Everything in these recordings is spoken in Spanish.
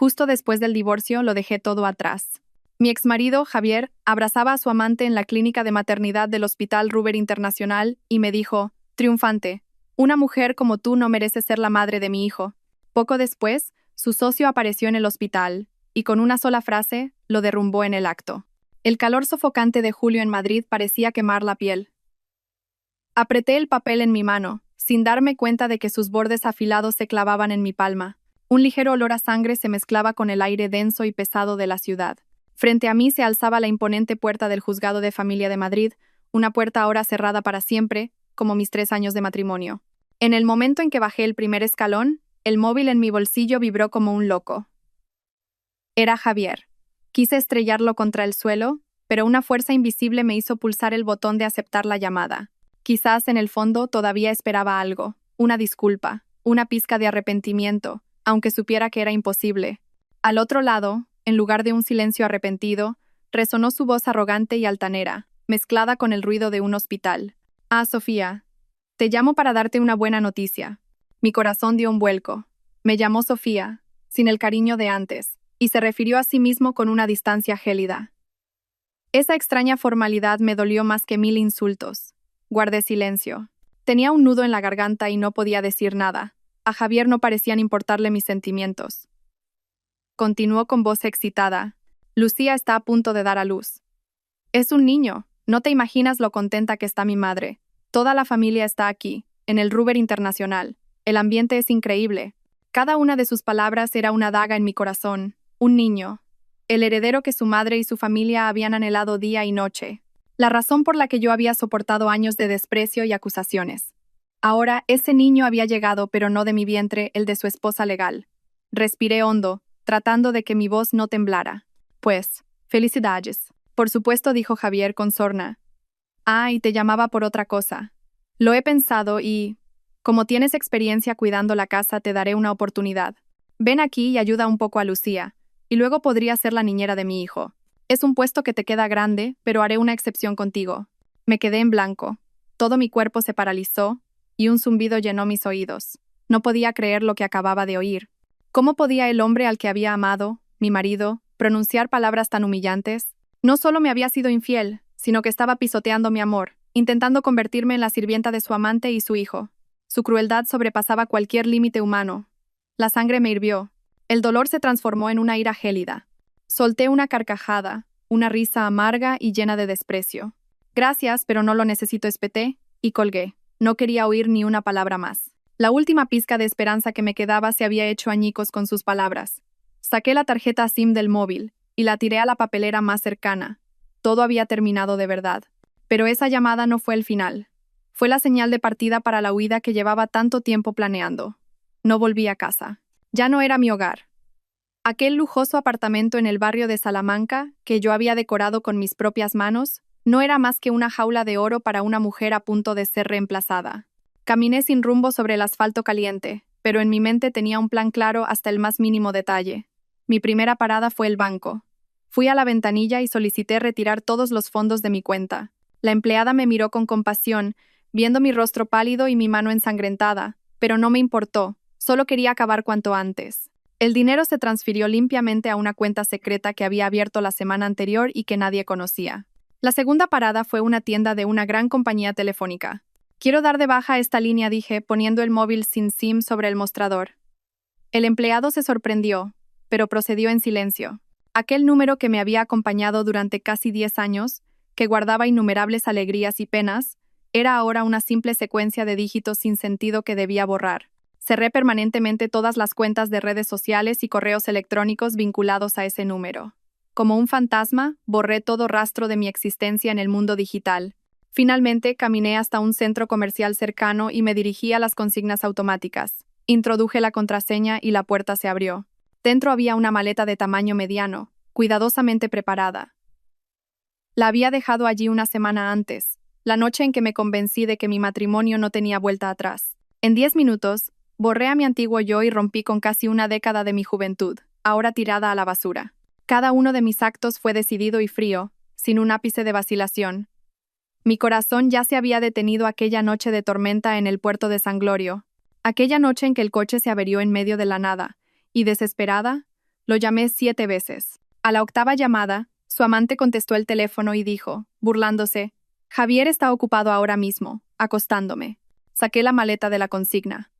Justo después del divorcio lo dejé todo atrás. Mi exmarido, Javier, abrazaba a su amante en la clínica de maternidad del Hospital Ruber Internacional y me dijo, triunfante, una mujer como tú no merece ser la madre de mi hijo. Poco después, su socio apareció en el hospital y con una sola frase lo derrumbó en el acto. El calor sofocante de julio en Madrid parecía quemar la piel. Apreté el papel en mi mano, sin darme cuenta de que sus bordes afilados se clavaban en mi palma. Un ligero olor a sangre se mezclaba con el aire denso y pesado de la ciudad. Frente a mí se alzaba la imponente puerta del Juzgado de Familia de Madrid, una puerta ahora cerrada para siempre, como mis 3 años de matrimonio. En el momento en que bajé el primer escalón, el móvil en mi bolsillo vibró como un loco. Era Javier. Quise estrellarlo contra el suelo, pero una fuerza invisible me hizo pulsar el botón de aceptar la llamada. Quizás en el fondo todavía esperaba algo, una disculpa, una pizca de arrepentimiento, aunque supiera que era imposible. Al otro lado, en lugar de un silencio arrepentido, resonó su voz arrogante y altanera, mezclada con el ruido de un hospital. Ah, Sofía, te llamo para darte una buena noticia. Mi corazón dio un vuelco. Me llamó Sofía, sin el cariño de antes, y se refirió a sí mismo con una distancia gélida. Esa extraña formalidad me dolió más que 1000 insultos. Guardé silencio. Tenía un nudo en la garganta y no podía decir nada. A Javier no parecían importarle mis sentimientos. Continuó con voz excitada. Lucía está a punto de dar a luz. Es un niño. No te imaginas lo contenta que está mi madre. Toda la familia está aquí, en el Ruber Internacional. El ambiente es increíble. Cada una de sus palabras era una daga en mi corazón. Un niño. El heredero que su madre y su familia habían anhelado día y noche. La razón por la que yo había soportado años de desprecio y acusaciones. Ahora, ese niño había llegado, pero no de mi vientre, el de su esposa legal. Respiré hondo, tratando de que mi voz no temblara. Pues, felicidades. Por supuesto, dijo Javier con sorna. Ah, y te llamaba por otra cosa. Lo he pensado y, como tienes experiencia cuidando la casa, te daré una oportunidad. Ven aquí y ayuda un poco a Lucía, y luego podrías ser la niñera de mi hijo. Es un puesto que te queda grande, pero haré una excepción contigo. Me quedé en blanco. Todo mi cuerpo se paralizó, y un zumbido llenó mis oídos. No podía creer lo que acababa de oír. ¿Cómo podía el hombre al que había amado, mi marido, pronunciar palabras tan humillantes? No solo me había sido infiel, sino que estaba pisoteando mi amor, intentando convertirme en la sirvienta de su amante y su hijo. Su crueldad sobrepasaba cualquier límite humano. La sangre me hirvió. El dolor se transformó en una ira gélida. Solté una carcajada, una risa amarga y llena de desprecio. Gracias, pero no lo necesito, espeté, y colgué. No quería oír ni una palabra más. La última pizca de esperanza que me quedaba se había hecho añicos con sus palabras. Saqué la tarjeta SIM del móvil y la tiré a la papelera más cercana. Todo había terminado de verdad. Pero esa llamada no fue el final. Fue la señal de partida para la huida que llevaba tanto tiempo planeando. No volví a casa. Ya no era mi hogar. Aquel lujoso apartamento en el barrio de Salamanca, que yo había decorado con mis propias manos, no era más que una jaula de oro para una mujer a punto de ser reemplazada. Caminé sin rumbo sobre el asfalto caliente, pero en mi mente tenía un plan claro hasta el más mínimo detalle. Mi primera parada fue el banco. Fui a la ventanilla y solicité retirar todos los fondos de mi cuenta. La empleada me miró con compasión, viendo mi rostro pálido y mi mano ensangrentada, pero no me importó, solo quería acabar cuanto antes. El dinero se transfirió limpiamente a una cuenta secreta que había abierto la semana anterior y que nadie conocía. La segunda parada fue una tienda de una gran compañía telefónica. Quiero dar de baja esta línea, dije, poniendo el móvil sin SIM sobre el mostrador. El empleado se sorprendió, pero procedió en silencio. Aquel número que me había acompañado durante casi 10 años, que guardaba innumerables alegrías y penas, era ahora una simple secuencia de dígitos sin sentido que debía borrar. Cerré permanentemente todas las cuentas de redes sociales y correos electrónicos vinculados a ese número. Como un fantasma, borré todo rastro de mi existencia en el mundo digital. Finalmente, caminé hasta un centro comercial cercano y me dirigí a las consignas automáticas. Introduje la contraseña y la puerta se abrió. Dentro había una maleta de tamaño mediano, cuidadosamente preparada. La había dejado allí una semana antes, la noche en que me convencí de que mi matrimonio no tenía vuelta atrás. En 10 minutos, borré a mi antiguo yo y rompí con casi una década de mi juventud, ahora tirada a la basura. Cada uno de mis actos fue decidido y frío, sin un ápice de vacilación. Mi corazón ya se había detenido aquella noche de tormenta en el puerto de San Glorio, aquella noche en que el coche se averió en medio de la nada, y desesperada, Lo llamé 7 veces. A la octava llamada, su amante contestó el teléfono y dijo, burlándose, Javier está ocupado ahora mismo, acostándome. Saqué la maleta de la consigna.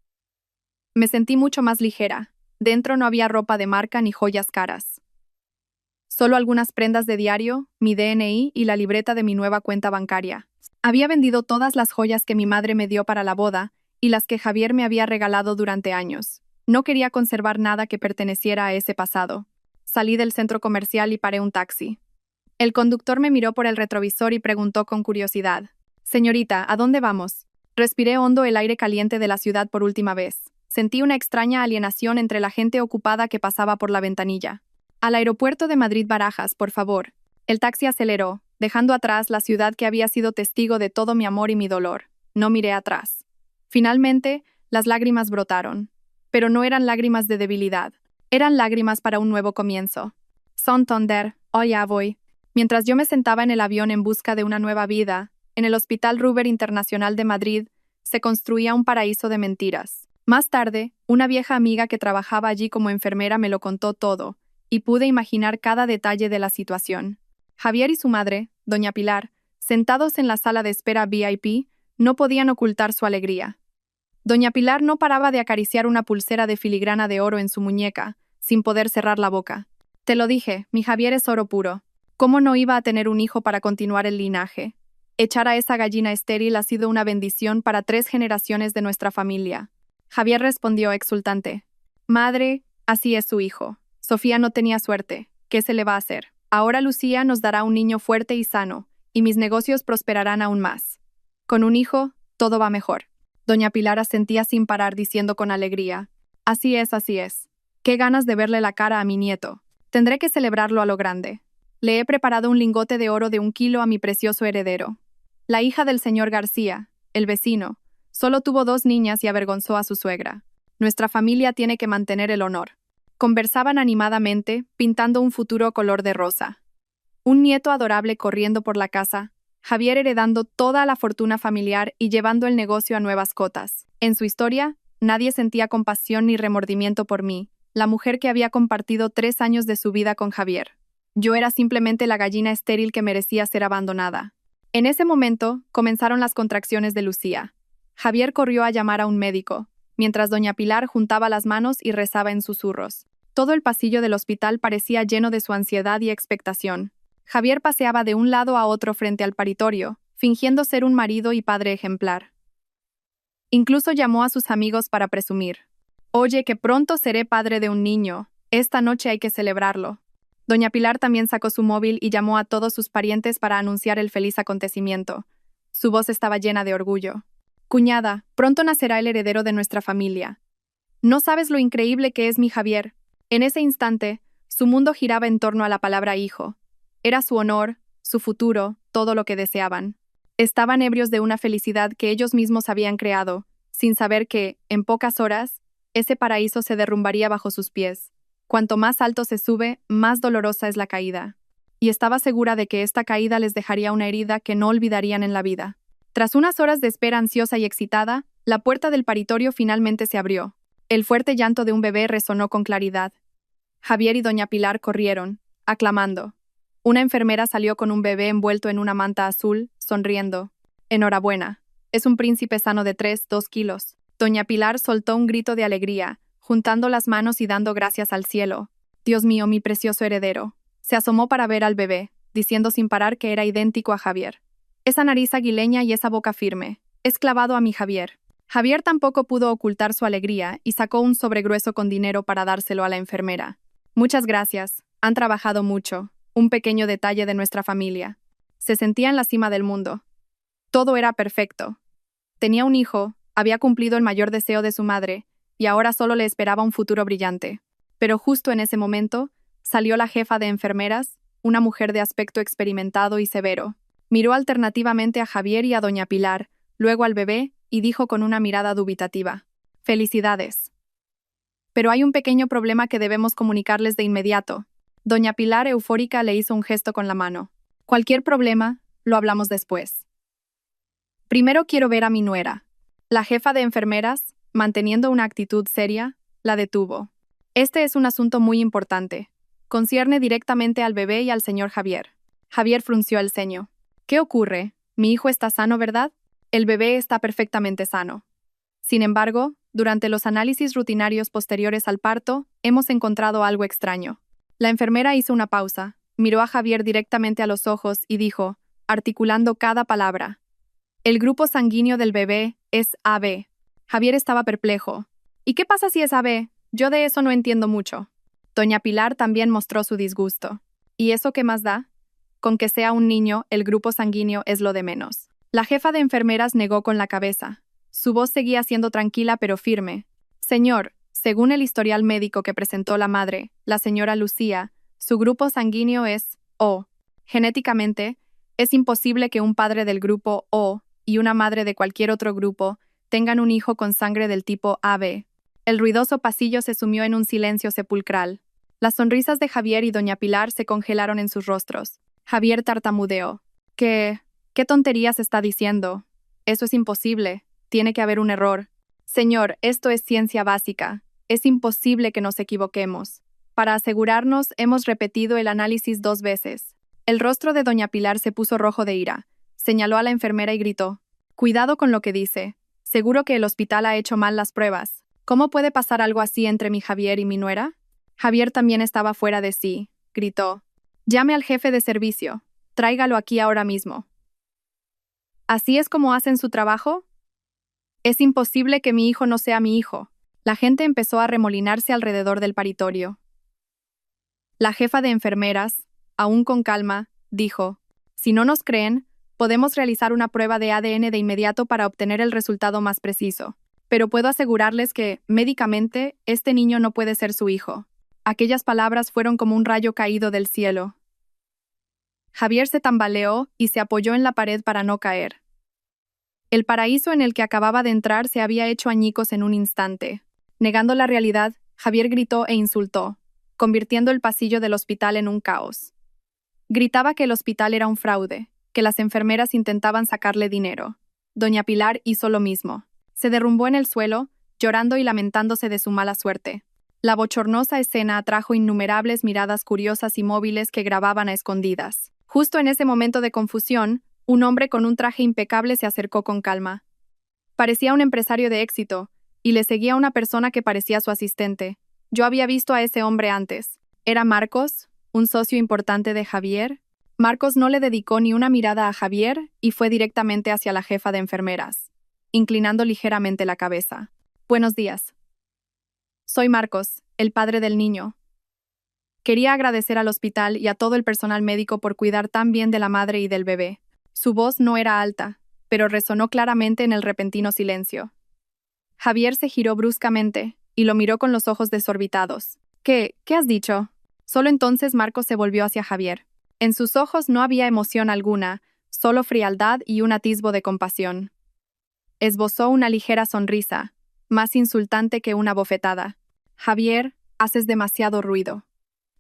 Me sentí mucho más ligera. Dentro no había ropa de marca ni joyas caras. Solo algunas prendas de diario, mi DNI y la libreta de mi nueva cuenta bancaria. Había vendido todas las joyas que mi madre me dio para la boda y las que Javier me había regalado durante años. No quería conservar nada que perteneciera a ese pasado. Salí del centro comercial y paré un taxi. El conductor me miró por el retrovisor y preguntó con curiosidad, «Señorita, ¿a dónde vamos?» Respiré hondo el aire caliente de la ciudad por última vez. Sentí una extraña alienación entre la gente ocupada que pasaba por la ventanilla. «Al aeropuerto de Madrid-Barajas, por favor». El taxi aceleró, dejando atrás la ciudad que había sido testigo de todo mi amor y mi dolor. No miré atrás. Finalmente, las lágrimas brotaron. Pero no eran lágrimas de debilidad. Eran lágrimas para un nuevo comienzo. Santander, oh ya voy. Mientras yo me sentaba en el avión en busca de una nueva vida, en el Hospital Ruber Internacional de Madrid, se construía un paraíso de mentiras. Más tarde, una vieja amiga que trabajaba allí como enfermera me lo contó todo, y pude imaginar cada detalle de la situación. Javier y su madre, doña Pilar, sentados en la sala de espera VIP, no podían ocultar su alegría. Doña Pilar no paraba de acariciar una pulsera de filigrana de oro en su muñeca, sin poder cerrar la boca. Te lo dije, mi Javier es oro puro. ¿Cómo no iba a tener un hijo para continuar el linaje? Echar a esa gallina estéril ha sido una bendición para 3 generaciones de nuestra familia. Javier respondió exultante. Madre, así es su hijo. Sofía no tenía suerte. ¿Qué se le va a hacer? Ahora Lucía nos dará un niño fuerte y sano, y mis negocios prosperarán aún más. Con un hijo, todo va mejor. Doña Pilar asentía sin parar diciendo con alegría. Así es, así es. Qué ganas de verle la cara a mi nieto. Tendré que celebrarlo a lo grande. Le he preparado un lingote de oro de 1 kilo a mi precioso heredero. La hija del señor García, el vecino, solo tuvo 2 niñas y avergonzó a su suegra. Nuestra familia tiene que mantener el honor. Conversaban animadamente, pintando un futuro color de rosa. Un nieto adorable corriendo por la casa, Javier heredando toda la fortuna familiar y llevando el negocio a nuevas cotas. En su historia, nadie sentía compasión ni remordimiento por mí, la mujer que había compartido 3 años de su vida con Javier. Yo era simplemente la gallina estéril que merecía ser abandonada. En ese momento, comenzaron las contracciones de Lucía. Javier corrió a llamar a un médico, mientras doña Pilar juntaba las manos y rezaba en susurros. Todo el pasillo del hospital parecía lleno de su ansiedad y expectación. Javier paseaba de un lado a otro frente al paritorio, fingiendo ser un marido y padre ejemplar. Incluso llamó a sus amigos para presumir. «Oye, que pronto seré padre de un niño. Esta noche hay que celebrarlo». Doña Pilar también sacó su móvil y llamó a todos sus parientes para anunciar el feliz acontecimiento. Su voz estaba llena de orgullo. «Cuñada, pronto nacerá el heredero de nuestra familia. No sabes lo increíble que es mi Javier». En ese instante, su mundo giraba en torno a la palabra hijo. Era su honor, su futuro, todo lo que deseaban. Estaban ebrios de una felicidad que ellos mismos habían creado, sin saber que, en pocas horas, ese paraíso se derrumbaría bajo sus pies. Cuanto más alto se sube, más dolorosa es la caída. Y estaba segura de que esta caída les dejaría una herida que no olvidarían en la vida. Tras unas horas de espera ansiosa y excitada, la puerta del paritorio finalmente se abrió. El fuerte llanto de un bebé resonó con claridad. Javier y doña Pilar corrieron, aclamando. Una enfermera salió con un bebé envuelto en una manta azul, sonriendo. «Enhorabuena. Es un príncipe sano de 2 kilos». Doña Pilar soltó un grito de alegría, juntando las manos y dando gracias al cielo. «Dios mío, mi precioso heredero». Se asomó para ver al bebé, diciendo sin parar que era idéntico a Javier. «Esa nariz aguileña y esa boca firme. Es clavado a mi Javier». Javier tampoco pudo ocultar su alegría y sacó un sobre grueso con dinero para dárselo a la enfermera. «Muchas gracias. Han trabajado mucho. Un pequeño detalle de nuestra familia». Se sentía en la cima del mundo. Todo era perfecto. Tenía un hijo, había cumplido el mayor deseo de su madre, y ahora solo le esperaba un futuro brillante. Pero justo en ese momento, salió la jefa de enfermeras, una mujer de aspecto experimentado y severo. Miró alternativamente a Javier y a doña Pilar, luego al bebé, y dijo con una mirada dubitativa: «Felicidades. Pero hay un pequeño problema que debemos comunicarles de inmediato». Doña Pilar, eufórica, le hizo un gesto con la mano. «Cualquier problema, lo hablamos después. Primero quiero ver a mi nuera». La jefa de enfermeras, manteniendo una actitud seria, la detuvo. Este es un asunto muy importante. Concierne directamente al bebé y al señor Javier. Javier frunció el ceño. ¿Qué ocurre? Mi hijo está sano, ¿verdad? El bebé está perfectamente sano. Sin embargo, durante los análisis rutinarios posteriores al parto, hemos encontrado algo extraño. La enfermera hizo una pausa, miró a Javier directamente a los ojos y dijo, articulando cada palabra: el grupo sanguíneo del bebé es AB. Javier estaba perplejo. ¿Y qué pasa si es AB? Yo de eso no entiendo mucho. Doña Pilar también mostró su disgusto. ¿Y eso qué más da? Con que sea un niño, el grupo sanguíneo es lo de menos. La jefa de enfermeras negó con la cabeza. Su voz seguía siendo tranquila pero firme. Señor, según el historial médico que presentó la madre, la señora Lucía, su grupo sanguíneo es O. Genéticamente, es imposible que un padre del grupo O y una madre de cualquier otro grupo tengan un hijo con sangre del tipo AB. El ruidoso pasillo se sumió en un silencio sepulcral. Las sonrisas de Javier y doña Pilar se congelaron en sus rostros. Javier tartamudeó. ¿Qué tonterías está diciendo? Eso es imposible. Tiene que haber un error. Señor, esto es ciencia básica. Es imposible que nos equivoquemos. Para asegurarnos, hemos repetido el análisis 2 veces. El rostro de doña Pilar se puso rojo de ira. Señaló a la enfermera y gritó: cuidado con lo que dice. Seguro que el hospital ha hecho mal las pruebas. ¿Cómo puede pasar algo así entre mi Javier y mi nuera? Javier también estaba fuera de sí. Gritó: llame al jefe de servicio. Tráigalo aquí ahora mismo. ¿Así es como hacen su trabajo? Es imposible que mi hijo no sea mi hijo. La gente empezó a remolinarse alrededor del paritorio. La jefa de enfermeras, aún con calma, dijo: si no nos creen, podemos realizar una prueba de ADN de inmediato para obtener el resultado más preciso. Pero puedo asegurarles que, médicamente, este niño no puede ser su hijo. Aquellas palabras fueron como un rayo caído del cielo. Javier se tambaleó y se apoyó en la pared para no caer. El paraíso en el que acababa de entrar se había hecho añicos en un instante. Negando la realidad, Javier gritó e insultó, convirtiendo el pasillo del hospital en un caos. Gritaba que el hospital era un fraude, que las enfermeras intentaban sacarle dinero. Doña Pilar hizo lo mismo. Se derrumbó en el suelo, llorando y lamentándose de su mala suerte. La bochornosa escena atrajo innumerables miradas curiosas y móviles que grababan a escondidas. Justo en ese momento de confusión, un hombre con un traje impecable se acercó con calma. Parecía un empresario de éxito, y le seguía una persona que parecía su asistente. Yo había visto a ese hombre antes. ¿Era Marcos, un socio importante de Javier? Marcos no le dedicó ni una mirada a Javier y fue directamente hacia la jefa de enfermeras, inclinando ligeramente la cabeza. Buenos días. Soy Marcos, el padre del niño. Quería agradecer al hospital y a todo el personal médico por cuidar tan bien de la madre y del bebé. Su voz no era alta, pero resonó claramente en el repentino silencio. Javier se giró bruscamente y lo miró con los ojos desorbitados. ¿Qué has dicho? Solo entonces Marcos se volvió hacia Javier. En sus ojos no había emoción alguna, solo frialdad y un atisbo de compasión. Esbozó una ligera sonrisa, más insultante que una bofetada. Javier, haces demasiado ruido.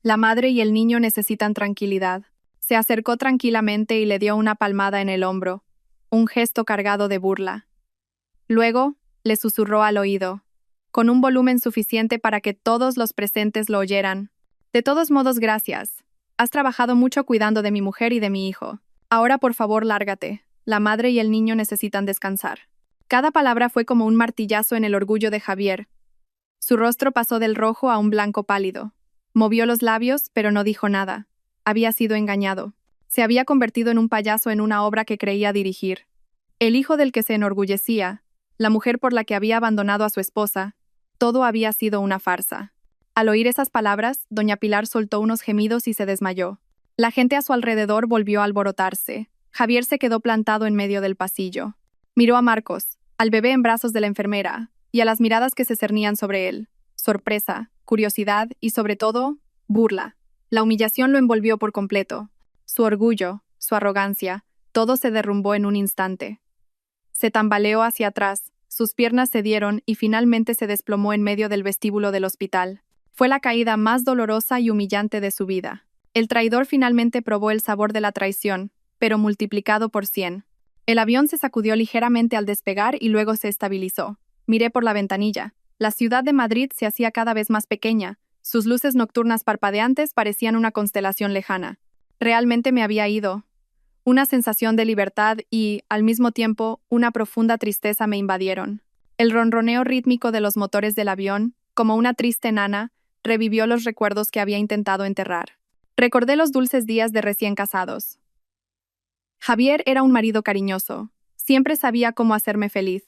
La madre y el niño necesitan tranquilidad. Se acercó tranquilamente y le dio una palmada en el hombro, un gesto cargado de burla. Luego, le susurró al oído, con un volumen suficiente para que todos los presentes lo oyeran. De todos modos, gracias. Has trabajado mucho cuidando de mi mujer y de mi hijo. Ahora, por favor, lárgate. La madre y el niño necesitan descansar. Cada palabra fue como un martillazo en el orgullo de Javier. Su rostro pasó del rojo a un blanco pálido. Movió los labios, pero no dijo nada. Había sido engañado. Se había convertido en un payaso en una obra que creía dirigir. El hijo del que se enorgullecía, la mujer por la que había abandonado a su esposa, todo había sido una farsa. Al oír esas palabras, doña Pilar soltó unos gemidos y se desmayó. La gente a su alrededor volvió a alborotarse. Javier se quedó plantado en medio del pasillo. Miró a Marcos, al bebé en brazos de la enfermera, y a las miradas que se cernían sobre él. Sorpresa, curiosidad y, sobre todo, burla. La humillación lo envolvió por completo. Su orgullo, su arrogancia, todo se derrumbó en un instante. Se tambaleó hacia atrás, sus piernas cedieron y finalmente se desplomó en medio del vestíbulo del hospital. Fue la caída más dolorosa y humillante de su vida. El traidor finalmente probó el sabor de la traición, pero multiplicado por 100. El avión se sacudió ligeramente al despegar y luego se estabilizó. Miré por la ventanilla. La ciudad de Madrid se hacía cada vez más pequeña, Sus luces nocturnas parpadeantes parecían una constelación lejana. Realmente me había ido. Una sensación de libertad y, al mismo tiempo, una profunda tristeza me invadieron. El ronroneo rítmico de los motores del avión, como una triste nana, revivió los recuerdos que había intentado enterrar. Recordé los dulces días de recién casados. Javier era un marido cariñoso. Siempre sabía cómo hacerme feliz.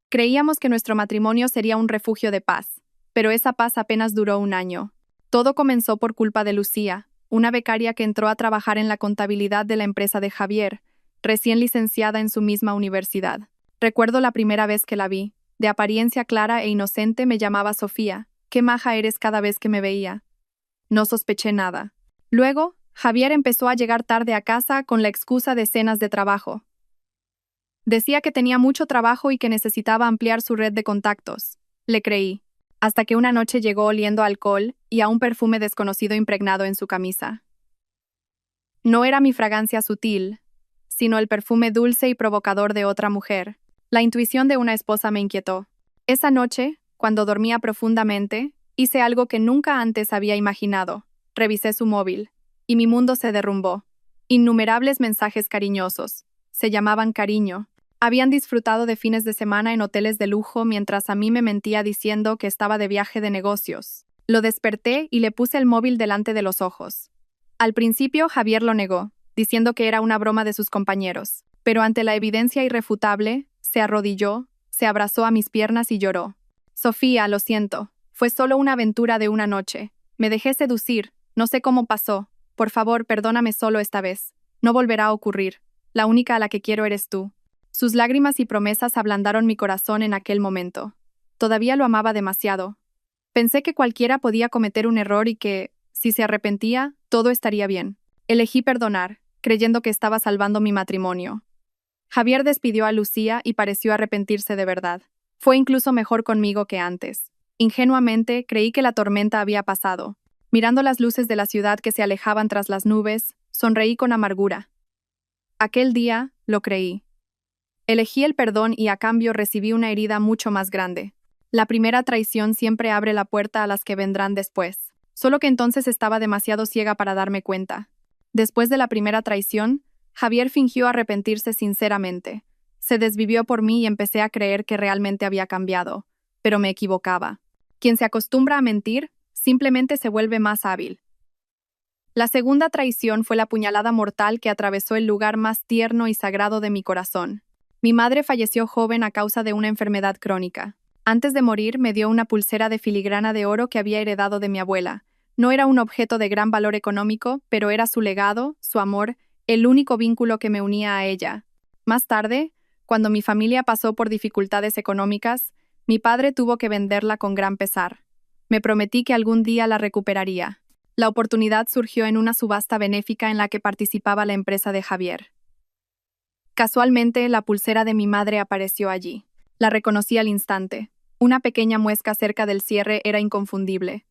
Creíamos que nuestro matrimonio sería un refugio de paz, pero esa paz apenas duró un año. Todo comenzó por culpa de Lucía, una becaria que entró a trabajar en la contabilidad de la empresa de Javier, recién licenciada en su misma universidad. Recuerdo la primera vez que la vi. De apariencia clara e inocente me llamaba Sofía. Qué maja eres cada vez que me veía. No sospeché nada. Luego, Javier empezó a llegar tarde a casa con la excusa de cenas de trabajo. Decía que tenía mucho trabajo y que necesitaba ampliar su red de contactos. Le creí, hasta que una noche llegó oliendo a alcohol y a un perfume desconocido impregnado en su camisa. No era mi fragancia sutil, sino el perfume dulce y provocador de otra mujer. La intuición de una esposa me inquietó. Esa noche, cuando dormía profundamente, hice algo que nunca antes había imaginado. Revisé su móvil, y mi mundo se derrumbó. Innumerables mensajes cariñosos. Se llamaban cariño. Habían disfrutado de fines de semana en hoteles de lujo mientras a mí me mentía diciendo que estaba de viaje de negocios. Lo desperté y le puse el móvil delante de los ojos. Al principio Javier lo negó, diciendo que era una broma de sus compañeros, pero ante la evidencia irrefutable, se arrodilló, se abrazó a mis piernas y lloró. Sofía, lo siento, fue solo una aventura de una noche. Me dejé seducir, no sé cómo pasó. Por favor, perdóname solo esta vez. No volverá a ocurrir. La única a la que quiero eres tú. Sus lágrimas y promesas ablandaron mi corazón en aquel momento. Todavía lo amaba demasiado. Pensé que cualquiera podía cometer un error y que, si se arrepentía, todo estaría bien. Elegí perdonar, creyendo que estaba salvando mi matrimonio. Javier despidió a Lucía y pareció arrepentirse de verdad. Fue incluso mejor conmigo que antes. Ingenuamente, creí que la tormenta había pasado. Mirando las luces de la ciudad que se alejaban tras las nubes, sonreí con amargura. Aquel día, lo creí. Elegí el perdón y a cambio recibí una herida mucho más grande. La primera traición siempre abre la puerta a las que vendrán después. Solo que entonces estaba demasiado ciega para darme cuenta. Después de la primera traición, Javier fingió arrepentirse sinceramente. Se desvivió por mí y empecé a creer que realmente había cambiado. Pero me equivocaba. Quien se acostumbra a mentir, simplemente se vuelve más hábil. La segunda traición fue la puñalada mortal que atravesó el lugar más tierno y sagrado de mi corazón. Mi madre falleció joven a causa de una enfermedad crónica. Antes de morir, me dio una pulsera de filigrana de oro que había heredado de mi abuela. No era un objeto de gran valor económico, pero era su legado, su amor, el único vínculo que me unía a ella. Más tarde, cuando mi familia pasó por dificultades económicas, mi padre tuvo que venderla con gran pesar. Me prometí que algún día la recuperaría. La oportunidad surgió en una subasta benéfica en la que participaba la empresa de Javier. Casualmente, la pulsera de mi madre apareció allí. La reconocí al instante. Una pequeña muesca cerca del cierre era inconfundible.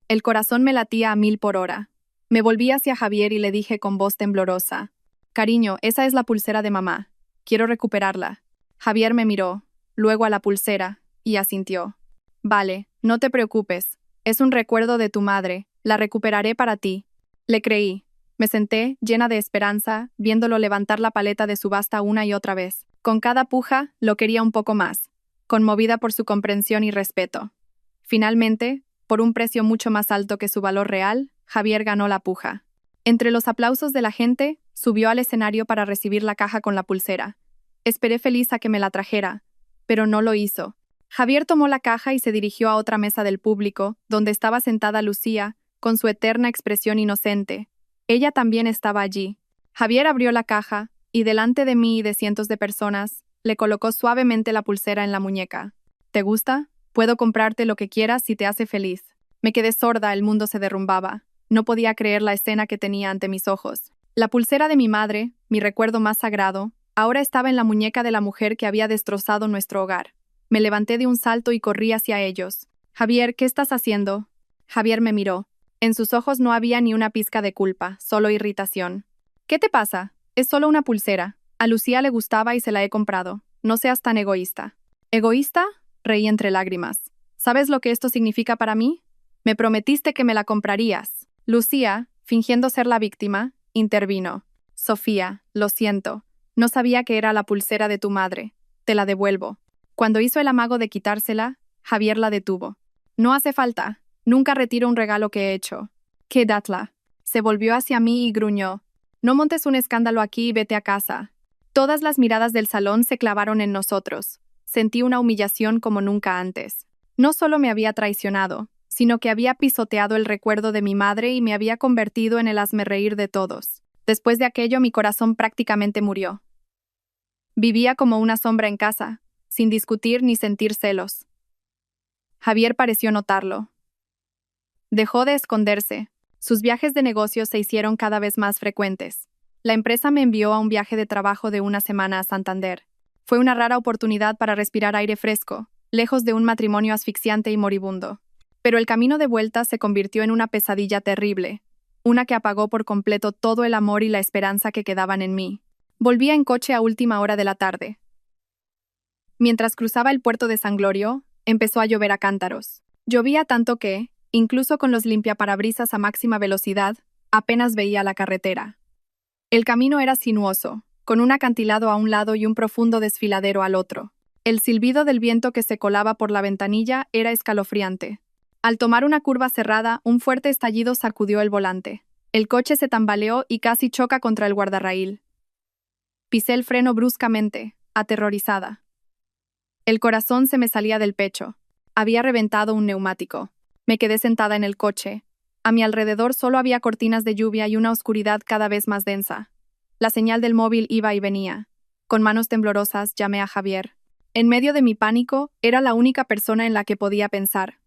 El corazón me latía a 1000 por hora. Me volví hacia Javier y le dije con voz temblorosa: «Cariño, esa es la pulsera de mamá. Quiero recuperarla». Javier me miró, luego a la pulsera, y asintió. «Vale, no te preocupes. Es un recuerdo de tu madre. La recuperaré para ti». Le creí. Me senté, llena de esperanza, viéndolo levantar la paleta de subasta una y otra vez. Con cada puja, lo quería un poco más, conmovida por su comprensión y respeto. Finalmente, por un precio mucho más alto que su valor real, Javier ganó la puja. Entre los aplausos de la gente, subió al escenario para recibir la caja con la pulsera. Esperé feliz a que me la trajera, pero no lo hizo. Javier tomó la caja y se dirigió a otra mesa del público, donde estaba sentada Lucía, con su eterna expresión inocente. Ella también estaba allí. Javier abrió la caja, y delante de mí y de cientos de personas, le colocó suavemente la pulsera en la muñeca. ¿Te gusta? Puedo comprarte lo que quieras si te hace feliz. Me quedé sorda, el mundo se derrumbaba. No podía creer la escena que tenía ante mis ojos. La pulsera de mi madre, mi recuerdo más sagrado, ahora estaba en la muñeca de la mujer que había destrozado nuestro hogar. Me levanté de un salto y corrí hacia ellos. «Javier, ¿qué estás haciendo?» Javier me miró. En sus ojos no había ni una pizca de culpa, solo irritación. «¿Qué te pasa? Es solo una pulsera. A Lucía le gustaba y se la he comprado. No seas tan egoísta». «¿Egoísta?», reí entre lágrimas. «¿Sabes lo que esto significa para mí? Me prometiste que me la comprarías. Lucía, fingiendo ser la víctima, intervino. Sofía, lo siento. No sabía que era la pulsera de tu madre. Te la devuelvo. Cuando hizo el amago de quitársela, Javier la detuvo. No hace falta. Nunca retiro un regalo que he hecho. Quédatela. Se volvió hacia mí y gruñó. No montes un escándalo aquí y vete a casa. Todas las miradas del salón se clavaron en nosotros. Sentí una humillación como nunca antes. No solo me había traicionado, sino que había pisoteado el recuerdo de mi madre y me había convertido en el hazmerreír de todos. Después de aquello, mi corazón prácticamente murió. Vivía como una sombra en casa, sin discutir ni sentir celos. Javier pareció notarlo. Dejó de esconderse. Sus viajes de negocios se hicieron cada vez más frecuentes. La empresa me envió a un viaje de trabajo de una semana a Santander. Fue una rara oportunidad para respirar aire fresco, lejos de un matrimonio asfixiante y moribundo. Pero el camino de vuelta se convirtió en una pesadilla terrible, una que apagó por completo todo el amor y la esperanza que quedaban en mí. Volvía en coche a última hora de la tarde. Mientras cruzaba el puerto de San Glorio, empezó a llover a cántaros. Llovía tanto que, incluso con los limpiaparabrisas a máxima velocidad, apenas veía la carretera. El camino era sinuoso, con un acantilado a un lado y un profundo desfiladero al otro. El silbido del viento que se colaba por la ventanilla era escalofriante. Al tomar una curva cerrada, un fuerte estallido sacudió el volante. El coche se tambaleó y casi choca contra el guardarraíl. Pisé el freno bruscamente, aterrorizada. El corazón se me salía del pecho. Había reventado un neumático. Me quedé sentada en el coche. A mi alrededor solo había cortinas de lluvia y una oscuridad cada vez más densa. La señal del móvil iba y venía. Con manos temblorosas llamé a Javier. En medio de mi pánico, era la única persona en la que podía pensar.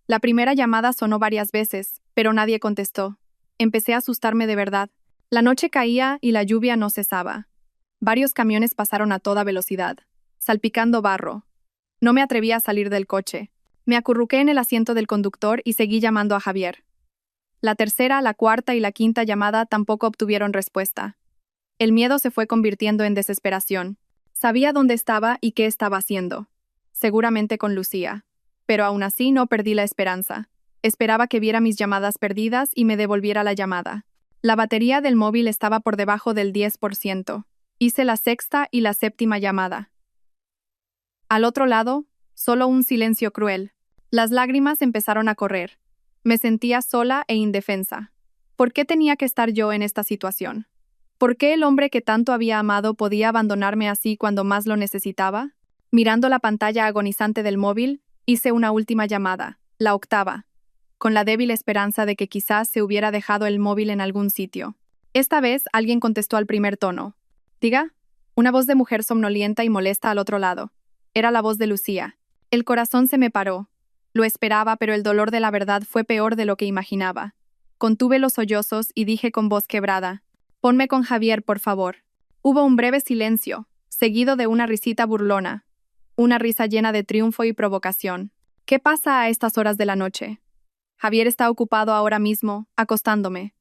La primera llamada sonó varias veces, pero nadie contestó. Empecé a asustarme de verdad. La noche caía y la lluvia no cesaba. Varios camiones pasaron a toda velocidad, salpicando barro. No me atreví a salir del coche. Me acurruqué en el asiento del conductor y seguí llamando a Javier. La tercera, la cuarta y la quinta llamada tampoco obtuvieron respuesta. El miedo se fue convirtiendo en desesperación. Sabía dónde estaba y qué estaba haciendo. Seguramente con Lucía. Pero aún así no perdí la esperanza. Esperaba que viera mis llamadas perdidas y me devolviera la llamada. La batería del móvil estaba por debajo del 10%. Hice la sexta y la séptima llamada. Al otro lado, solo un silencio cruel. Las lágrimas empezaron a correr. Me sentía sola e indefensa. ¿Por qué tenía que estar yo en esta situación? ¿Por qué el hombre que tanto había amado podía abandonarme así cuando más lo necesitaba? Mirando la pantalla agonizante del móvil, hice una última llamada, la octava, con la débil esperanza de que quizás se hubiera dejado el móvil en algún sitio. Esta vez alguien contestó al primer tono. ¿Diga? Una voz de mujer somnolienta y molesta al otro lado. Era la voz de Lucía. El corazón se me paró. Lo esperaba, pero el dolor de la verdad fue peor de lo que imaginaba. Contuve los sollozos y dije con voz quebrada: «Ponme con Javier, por favor». Hubo un breve silencio, seguido de una risita burlona. Una risa llena de triunfo y provocación. ¿Qué pasa a estas horas de la noche? Javier está ocupado ahora mismo, acostándome.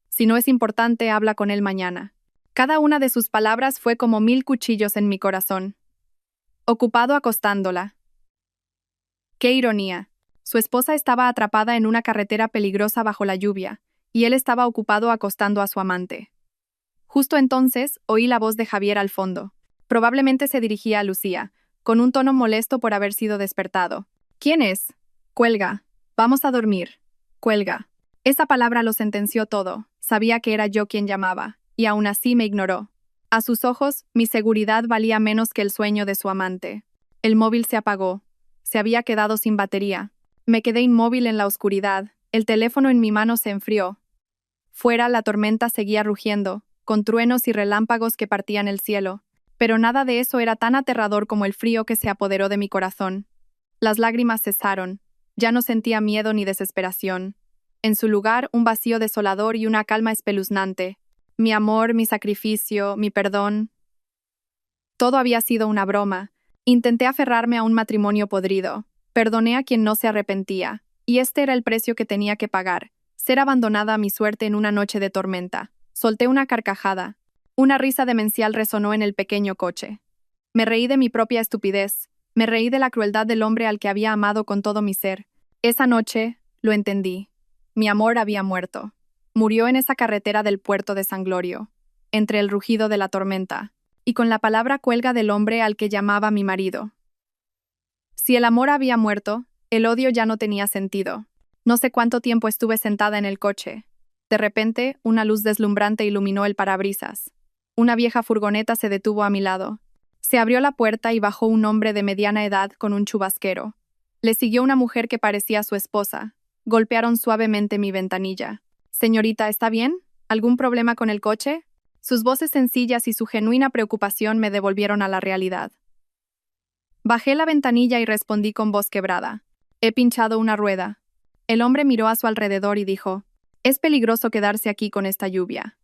Si no es importante, habla con él mañana. Cada una de sus palabras fue como 1000 cuchillos en mi corazón. Ocupado acostándola. ¡Qué ironía! Su esposa estaba atrapada en una carretera peligrosa bajo la lluvia, y él estaba ocupado acostando a su amante. Justo entonces, oí la voz de Javier al fondo. Probablemente se dirigía a Lucía, con un tono molesto por haber sido despertado. ¿Quién es? Cuelga. Vamos a dormir. Cuelga. Esa palabra lo sentenció todo. Sabía que era yo quien llamaba, y aún así me ignoró. A sus ojos, mi seguridad valía menos que el sueño de su amante. El móvil se apagó. Se había quedado sin batería. Me quedé inmóvil en la oscuridad. El teléfono en mi mano se enfrió. Fuera, la tormenta seguía rugiendo, con truenos y relámpagos que partían el cielo. Pero nada de eso era tan aterrador como el frío que se apoderó de mi corazón. Las lágrimas cesaron. Ya no sentía miedo ni desesperación. En su lugar, un vacío desolador y una calma espeluznante. Mi amor, mi sacrificio, mi perdón. Todo había sido una broma. Intenté aferrarme a un matrimonio podrido. Perdoné a quien no se arrepentía. Y este era el precio que tenía que pagar: ser abandonada a mi suerte en una noche de tormenta. Solté una carcajada. Una risa demencial resonó en el pequeño coche. Me reí de mi propia estupidez. Me reí de la crueldad del hombre al que había amado con todo mi ser. Esa noche, lo entendí. Mi amor había muerto. Murió en esa carretera del puerto de San Glorio, entre el rugido de la tormenta, y con la palabra cuelga del hombre al que llamaba mi marido. Si el amor había muerto, el odio ya no tenía sentido. No sé cuánto tiempo estuve sentada en el coche. De repente, una luz deslumbrante iluminó el parabrisas. Una vieja furgoneta se detuvo a mi lado. Se abrió la puerta y bajó un hombre de mediana edad con un chubasquero. Le siguió una mujer que parecía su esposa. Golpearon suavemente mi ventanilla. «Señorita, ¿está bien? ¿Algún problema con el coche?» Sus voces sencillas y su genuina preocupación me devolvieron a la realidad. Bajé la ventanilla y respondí con voz quebrada. «He pinchado una rueda». El hombre miró a su alrededor y dijo: «Es peligroso quedarse aquí con esta lluvia.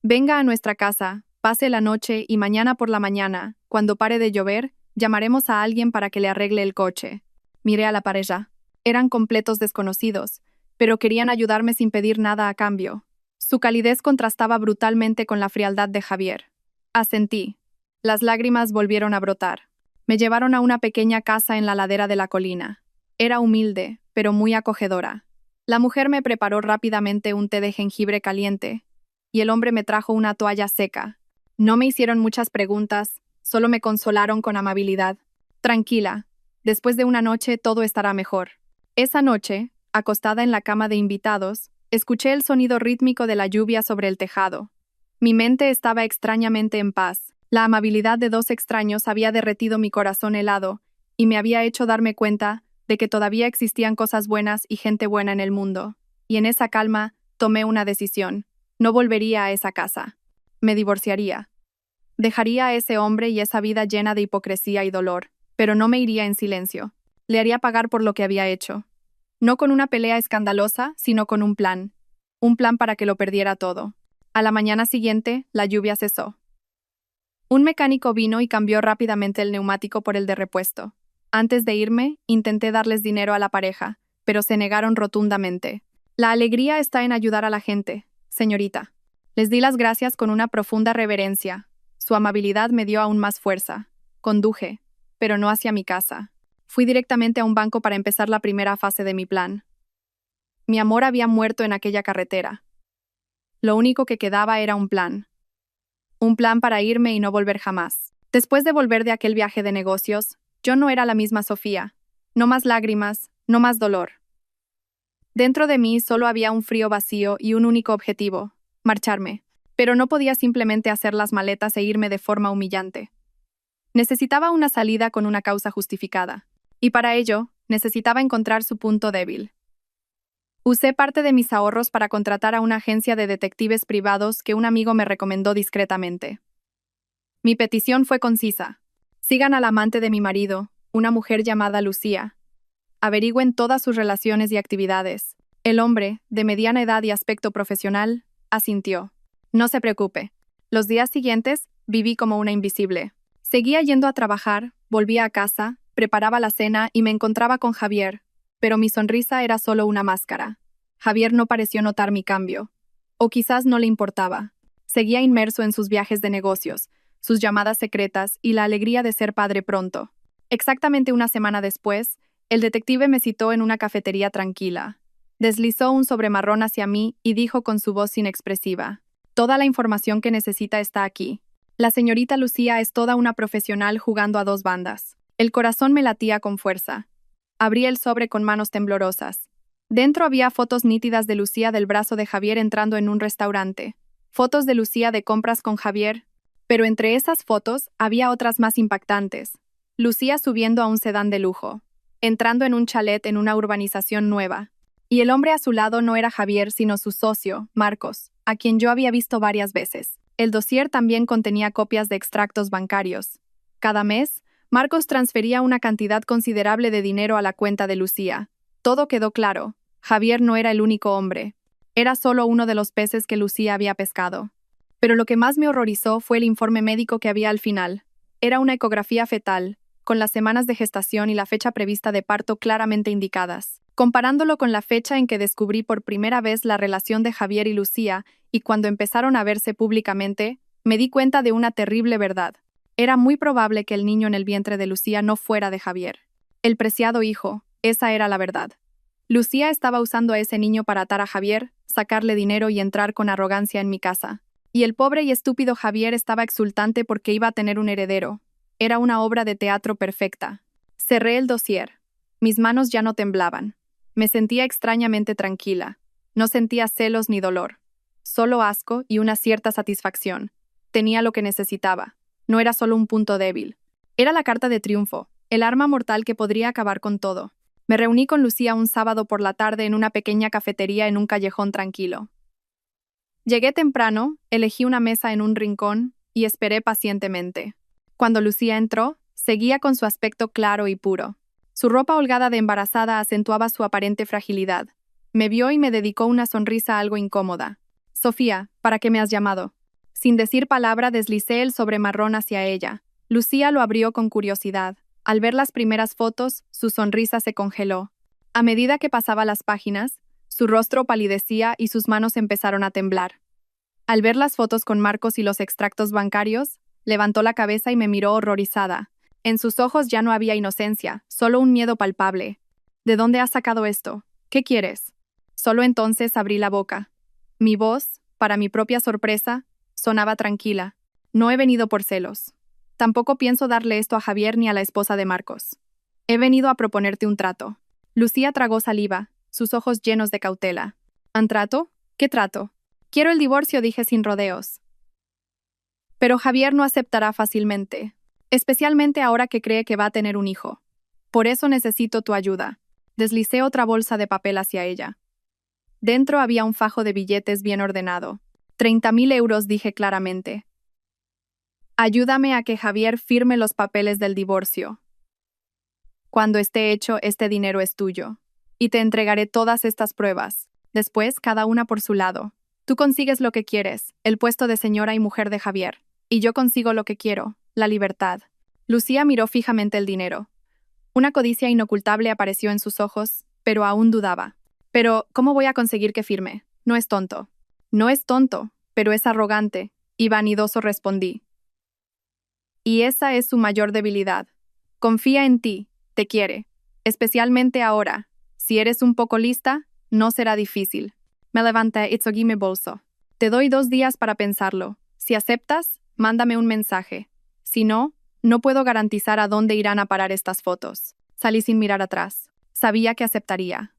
Venga a nuestra casa, pase la noche y mañana por la mañana, cuando pare de llover, llamaremos a alguien para que le arregle el coche». Miré a la pareja. Eran completos desconocidos, pero querían ayudarme sin pedir nada a cambio. Su calidez contrastaba brutalmente con la frialdad de Javier. Asentí. Las lágrimas volvieron a brotar. Me llevaron a una pequeña casa en la ladera de la colina. Era humilde, pero muy acogedora. La mujer me preparó rápidamente un té de jengibre caliente, y el hombre me trajo una toalla seca. No me hicieron muchas preguntas, solo me consolaron con amabilidad. «Tranquila, después de una noche todo estará mejor». Esa noche, acostada en la cama de invitados, escuché el sonido rítmico de la lluvia sobre el tejado. Mi mente estaba extrañamente en paz. La amabilidad de dos extraños había derretido mi corazón helado y me había hecho darme cuenta de que todavía existían cosas buenas y gente buena en el mundo. Y en esa calma, tomé una decisión. No volvería a esa casa. Me divorciaría. Dejaría a ese hombre y esa vida llena de hipocresía y dolor, pero no me iría en silencio. Le haría pagar por lo que había hecho. No con una pelea escandalosa, sino con un plan. Un plan para que lo perdiera todo. A la mañana siguiente, la lluvia cesó. Un mecánico vino y cambió rápidamente el neumático por el de repuesto. Antes de irme, intenté darles dinero a la pareja, pero se negaron rotundamente. «La alegría está en ayudar a la gente, señorita». Les di las gracias con una profunda reverencia. Su amabilidad me dio aún más fuerza. Conduje, pero no hacia mi casa. Fui directamente a un banco para empezar la primera fase de mi plan. Mi amor había muerto en aquella carretera. Lo único que quedaba era un plan. Un plan para irme y no volver jamás. Después de volver de aquel viaje de negocios, yo no era la misma Sofía. No más lágrimas, no más dolor. Dentro de mí solo había un frío vacío y un único objetivo: marcharme. Pero no podía simplemente hacer las maletas e irme de forma humillante. Necesitaba una salida con una causa justificada. Y para ello, necesitaba encontrar su punto débil. Usé parte de mis ahorros para contratar a una agencia de detectives privados que un amigo me recomendó discretamente. Mi petición fue concisa. Sigan al amante de mi marido, una mujer llamada Lucía. Averigüen todas sus relaciones y actividades. El hombre, de mediana edad y aspecto profesional, asintió. No se preocupe. Los días siguientes, viví como una invisible. Seguía yendo a trabajar, volvía a casa, preparaba la cena y me encontraba con Javier, pero mi sonrisa era solo una máscara. Javier no pareció notar mi cambio. O quizás no le importaba. Seguía inmerso en sus viajes de negocios, sus llamadas secretas y la alegría de ser padre pronto. Exactamente una semana después, el detective me citó en una cafetería tranquila. Deslizó un sobremarrón hacia mí y dijo con su voz inexpresiva: «Toda la información que necesita está aquí. La señorita Lucía es toda una profesional jugando a dos bandas». El corazón me latía con fuerza. Abrí el sobre con manos temblorosas. Dentro había fotos nítidas de Lucía del brazo de Javier entrando en un restaurante. Fotos de Lucía de compras con Javier. Pero entre esas fotos había otras más impactantes. Lucía subiendo a un sedán de lujo. Entrando en un chalet en una urbanización nueva. Y el hombre a su lado no era Javier, sino su socio, Marcos, a quien yo había visto varias veces. El dossier también contenía copias de extractos bancarios. Cada mes, Marcos transfería una cantidad considerable de dinero a la cuenta de Lucía. Todo quedó claro. Javier no era el único hombre. Era solo uno de los peces que Lucía había pescado. Pero lo que más me horrorizó fue el informe médico que había al final. Era una ecografía fetal, con las semanas de gestación y la fecha prevista de parto claramente indicadas. Comparándolo con la fecha en que descubrí por primera vez la relación de Javier y Lucía, y cuando empezaron a verse públicamente, me di cuenta de una terrible verdad. Era muy probable que el niño en el vientre de Lucía no fuera de Javier. El preciado hijo, Esa era la verdad. Lucía estaba usando a ese niño para atar a Javier, sacarle dinero y entrar con arrogancia en mi casa. Y el pobre y estúpido Javier estaba exultante porque iba a tener un heredero. Era una obra de teatro perfecta. Cerré el dossier. Mis manos ya no temblaban. Me sentía extrañamente tranquila. No sentía celos ni dolor. Solo asco y una cierta satisfacción. Tenía lo que necesitaba. No era solo un punto débil. Era la carta de triunfo, el arma mortal que podría acabar con todo. Me reuní con Lucía un sábado por la tarde en una pequeña cafetería en un callejón tranquilo. Llegué temprano, elegí una mesa en un rincón y esperé pacientemente. Cuando Lucía entró, seguía con su aspecto claro y puro. Su ropa holgada de embarazada acentuaba su aparente fragilidad. Me vio y me dedicó una sonrisa algo incómoda. «Sofía, ¿para qué me has llamado?» Sin decir palabra, deslicé el sobre marrón hacia ella. Lucía lo abrió con curiosidad. Al ver las primeras fotos, su sonrisa se congeló. A medida que pasaba las páginas, su rostro palidecía y sus manos empezaron a temblar. Al ver las fotos con marcos y los extractos bancarios, levantó la cabeza y me miró horrorizada. En sus ojos ya no había inocencia, solo un miedo palpable. «¿De dónde has sacado esto? ¿Qué quieres?» Solo entonces abrí la boca. Mi voz, para mi propia sorpresa, sonaba tranquila. «No he venido por celos. Tampoco pienso darle esto a Javier ni a la esposa de Marcos. He venido a proponerte un trato». Lucía tragó saliva, sus ojos llenos de cautela. ¿Un trato? ¿Qué trato? «Quiero el divorcio», dije sin rodeos. Pero Javier no aceptará fácilmente, especialmente ahora que cree que va a tener un hijo. Por eso necesito tu ayuda. Deslicé otra bolsa de papel hacia ella. Dentro había un fajo de billetes bien ordenado. 30.000 euros, dije claramente. Ayúdame a que Javier firme los papeles del divorcio. Cuando esté hecho, este dinero es tuyo. Y te entregaré todas estas pruebas. Después, cada una por su lado. Tú consigues lo que quieres, el puesto de señora y mujer de Javier. Y yo consigo lo que quiero, la libertad. Lucía miró fijamente el dinero. Una codicia inocultable apareció en sus ojos, pero aún dudaba. «Pero, ¿cómo voy a conseguir que firme? No es tonto». «No es tonto, pero es arrogante», y vanidoso respondí. «Y esa es su mayor debilidad. Confía en ti, te quiere. Especialmente ahora. Si eres un poco lista, no será difícil». Me levanté y seguí mi bolso. «Te doy 2 días para pensarlo. Si aceptas, mándame un mensaje. Si no, no puedo garantizar a dónde irán a parar estas fotos». Salí sin mirar atrás. Sabía que aceptaría.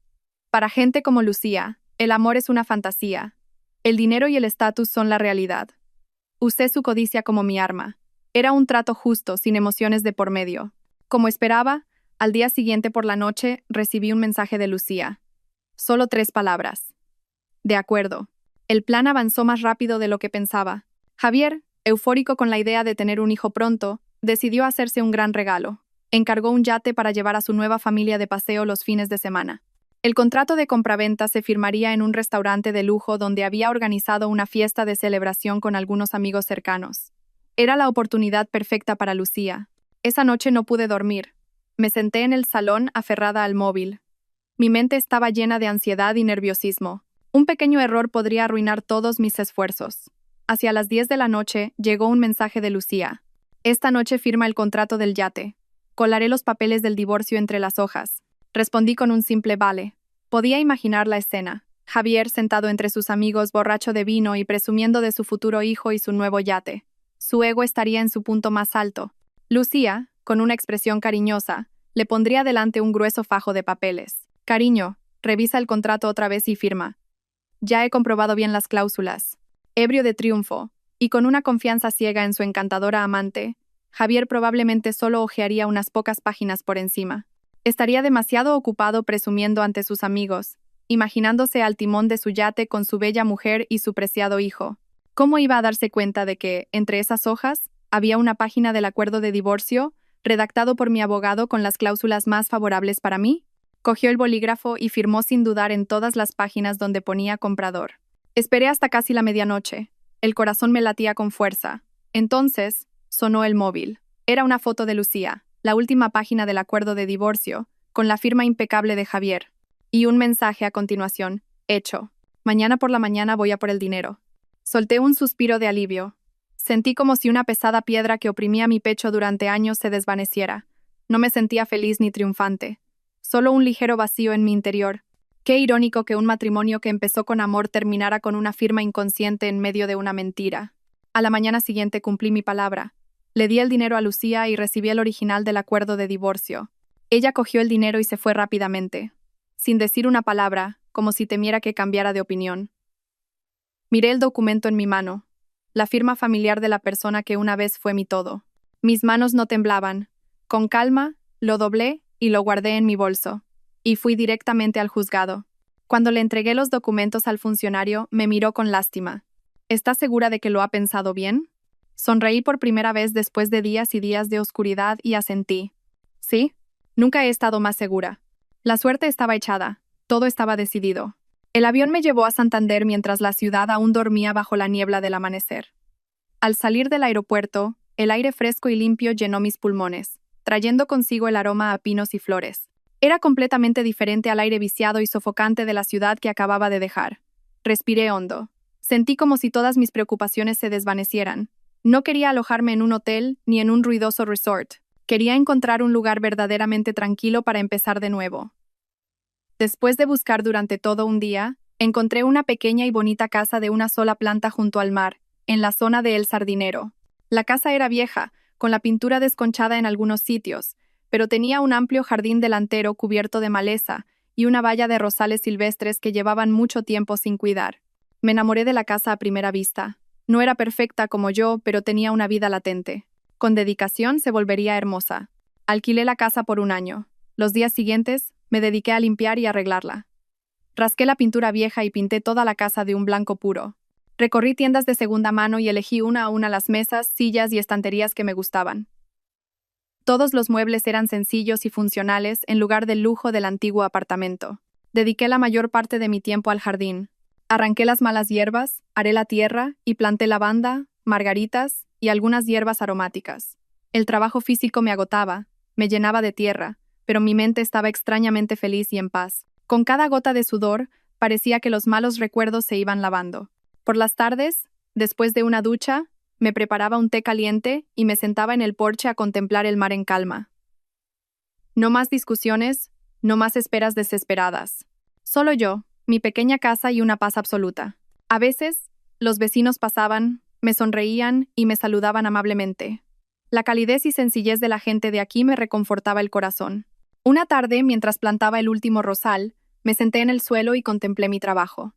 Para gente como Lucía, el amor es una fantasía. El dinero y el estatus son la realidad. Usé su codicia como mi arma. Era un trato justo, sin emociones de por medio. Como esperaba, al día siguiente por la noche recibí un mensaje de Lucía. Solo 3 palabras. «De acuerdo». El plan avanzó más rápido de lo que pensaba. Javier, eufórico con la idea de tener un hijo pronto, decidió hacerse un gran regalo. Encargó un yate para llevar a su nueva familia de paseo los fines de semana. El contrato de compraventa se firmaría en un restaurante de lujo donde había organizado una fiesta de celebración con algunos amigos cercanos. Era la oportunidad perfecta para Lucía. Esa noche no pude dormir. Me senté en el salón aferrada al móvil. Mi mente estaba llena de ansiedad y nerviosismo. Un pequeño error podría arruinar todos mis esfuerzos. Hacia las 10 de la noche llegó un mensaje de Lucía. «Esta noche firma el contrato del yate. Colaré los papeles del divorcio entre las hojas». Respondí con un simple vale. Podía imaginar la escena. Javier sentado entre sus amigos, borracho de vino y presumiendo de su futuro hijo y su nuevo yate. Su ego estaría en su punto más alto. Lucía, con una expresión cariñosa, le pondría delante un grueso fajo de papeles. «Cariño, revisa el contrato otra vez y firma. Ya he comprobado bien las cláusulas». Ebrio de triunfo, y con una confianza ciega en su encantadora amante, Javier probablemente solo hojearía unas pocas páginas por encima. Estaría demasiado ocupado presumiendo ante sus amigos, imaginándose al timón de su yate con su bella mujer y su preciado hijo. ¿Cómo iba a darse cuenta de que, entre esas hojas, había una página del acuerdo de divorcio, redactado por mi abogado con las cláusulas más favorables para mí? Cogió el bolígrafo y firmó sin dudar en todas las páginas donde ponía comprador. Esperé hasta casi la medianoche. El corazón me latía con fuerza. Entonces, sonó el móvil. Era una foto de Lucía, la última página del acuerdo de divorcio, con la firma impecable de Javier. Y un mensaje a continuación. «Hecho. Mañana por la mañana voy a por el dinero». Solté un suspiro de alivio. Sentí como si una pesada piedra que oprimía mi pecho durante años se desvaneciera. No me sentía feliz ni triunfante. solo un ligero vacío en mi interior. Qué irónico que un matrimonio que empezó con amor terminara con una firma inconsciente en medio de una mentira. A la mañana siguiente cumplí mi palabra. Le di el dinero a Lucía y recibí el original del acuerdo de divorcio. Ella cogió el dinero y se fue rápidamente, sin decir una palabra, como si temiera que cambiara de opinión. Miré el documento en mi mano, la firma familiar de la persona que una vez fue mi todo. Mis manos no temblaban. Con calma, lo doblé y lo guardé en mi bolso, y fui directamente al juzgado. Cuando le entregué los documentos al funcionario, me miró con lástima. ¿Estás segura de que lo ha pensado bien? Sonreí por primera vez después de días y días de oscuridad y asentí. Sí, nunca he estado más segura. La suerte estaba echada, todo estaba decidido. El avión me llevó a Santander mientras la ciudad aún dormía bajo la niebla del amanecer. Al salir del aeropuerto, el aire fresco y limpio llenó mis pulmones, trayendo consigo el aroma a pinos y flores. Era completamente diferente al aire viciado y sofocante de la ciudad que acababa de dejar. Respiré hondo. Sentí como si todas mis preocupaciones se desvanecieran. No quería alojarme en un hotel ni en un ruidoso resort. Quería encontrar un lugar verdaderamente tranquilo para empezar de nuevo. Después de buscar durante todo un día, encontré una pequeña y bonita casa de una sola planta junto al mar, en la zona de El Sardinero. La casa era vieja, con la pintura desconchada en algunos sitios, pero tenía un amplio jardín delantero cubierto de maleza y una valla de rosales silvestres que llevaban mucho tiempo sin cuidar. Me enamoré de la casa a primera vista. No era perfecta como yo, pero tenía una vida latente. Con dedicación se volvería hermosa. Alquilé la casa por un año. Los días siguientes, me dediqué a limpiar y arreglarla. Rasqué la pintura vieja y pinté toda la casa de un blanco puro. Recorrí tiendas de segunda mano y elegí una a una las mesas, sillas y estanterías que me gustaban. Todos los muebles eran sencillos y funcionales en lugar del lujo del antiguo apartamento. Dediqué la mayor parte de mi tiempo al jardín. Arranqué las malas hierbas, aré la tierra y planté lavanda, margaritas y algunas hierbas aromáticas. El trabajo físico me agotaba, me llenaba de tierra, pero mi mente estaba extrañamente feliz y en paz. Con cada gota de sudor, parecía que los malos recuerdos se iban lavando. Por las tardes, después de una ducha, me preparaba un té caliente y me sentaba en el porche a contemplar el mar en calma. No más discusiones, no más esperas desesperadas. Solo yo, mi pequeña casa y una paz absoluta. A veces, los vecinos pasaban, me sonreían y me saludaban amablemente. La calidez y sencillez de la gente de aquí me reconfortaba el corazón. Una tarde, mientras plantaba el último rosal, me senté en el suelo y contemplé mi trabajo.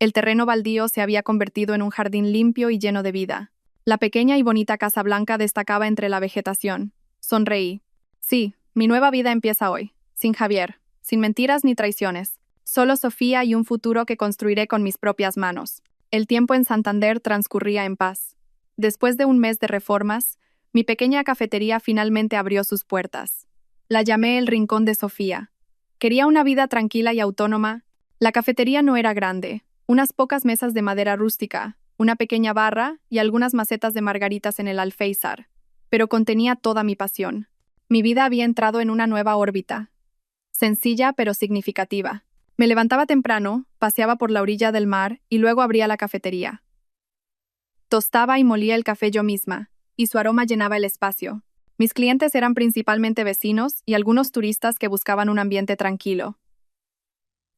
El terreno baldío se había convertido en un jardín limpio y lleno de vida. La pequeña y bonita casa blanca destacaba entre la vegetación. Sonreí. Sí, mi nueva vida empieza hoy, sin Javier, sin mentiras ni traiciones. Solo Sofía y un futuro que construiré con mis propias manos. El tiempo en Santander transcurría en paz. Después de un mes de reformas, mi pequeña cafetería finalmente abrió sus puertas. La llamé el Rincón de Sofía. Quería una vida tranquila y autónoma. La cafetería no era grande, unas pocas mesas de madera rústica, una pequeña barra y algunas macetas de margaritas en el alféizar, pero contenía toda mi pasión. Mi vida había entrado en una nueva órbita. Sencilla pero significativa. Me levantaba temprano, paseaba por la orilla del mar y luego abría la cafetería. Tostaba y molía el café yo misma, y su aroma llenaba el espacio. Mis clientes eran principalmente vecinos y algunos turistas que buscaban un ambiente tranquilo.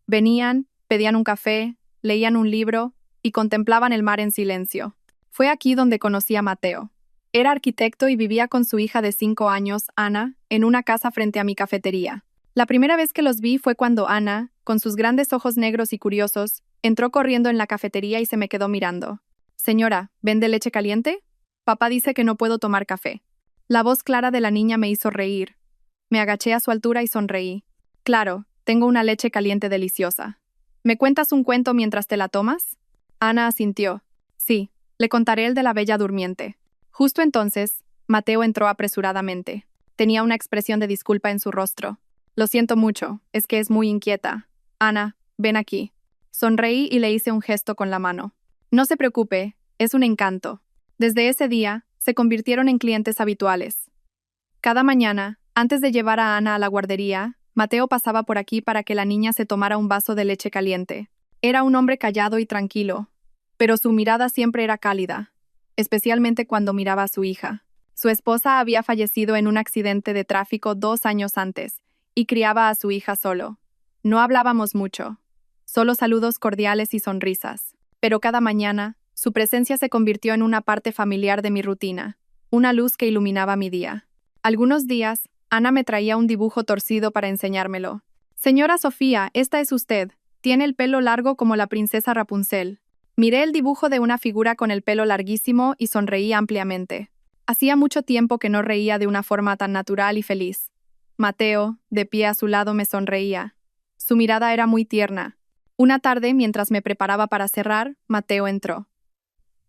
Venían, pedían un café, leían un libro y contemplaban el mar en silencio. Fue aquí donde conocí a Mateo. Era arquitecto y vivía con su hija de 5 años, Ana, en una casa frente a mi cafetería. La primera vez que los vi fue cuando Ana, con sus grandes ojos negros y curiosos, entró corriendo en la cafetería y se me quedó mirando. «Señora, ¿vende leche caliente? Papá dice que no puedo tomar café». La voz clara de la niña me hizo reír. Me agaché a su altura y sonreí. «Claro, tengo una leche caliente deliciosa. ¿Me cuentas un cuento mientras te la tomas?» Ana asintió. «Sí, le contaré el de la Bella Durmiente». Justo entonces, Mateo entró apresuradamente. Tenía una expresión de disculpa en su rostro. «Lo siento mucho, es que es muy inquieta. Ana, ven aquí». Sonreí y le hice un gesto con la mano. «No se preocupe, es un encanto». Desde ese día, se convirtieron en clientes habituales. Cada mañana, antes de llevar a Ana a la guardería, Mateo pasaba por aquí para que la niña se tomara un vaso de leche caliente. Era un hombre callado y tranquilo, pero su mirada siempre era cálida, especialmente cuando miraba a su hija. Su esposa había fallecido en un accidente de tráfico 2 años antes, y criaba a su hija solo. No hablábamos mucho, solo saludos cordiales y sonrisas. Pero cada mañana, su presencia se convirtió en una parte familiar de mi rutina, una luz que iluminaba mi día. Algunos días, Ana me traía un dibujo torcido para enseñármelo. Señora Sofía, esta es usted. Tiene el pelo largo como la princesa Rapunzel. Miré el dibujo de una figura con el pelo larguísimo y sonreí ampliamente. Hacía mucho tiempo que no reía de una forma tan natural y feliz. Mateo, de pie a su lado, me sonreía. Su mirada era muy tierna. Una tarde, mientras me preparaba para cerrar, Mateo entró.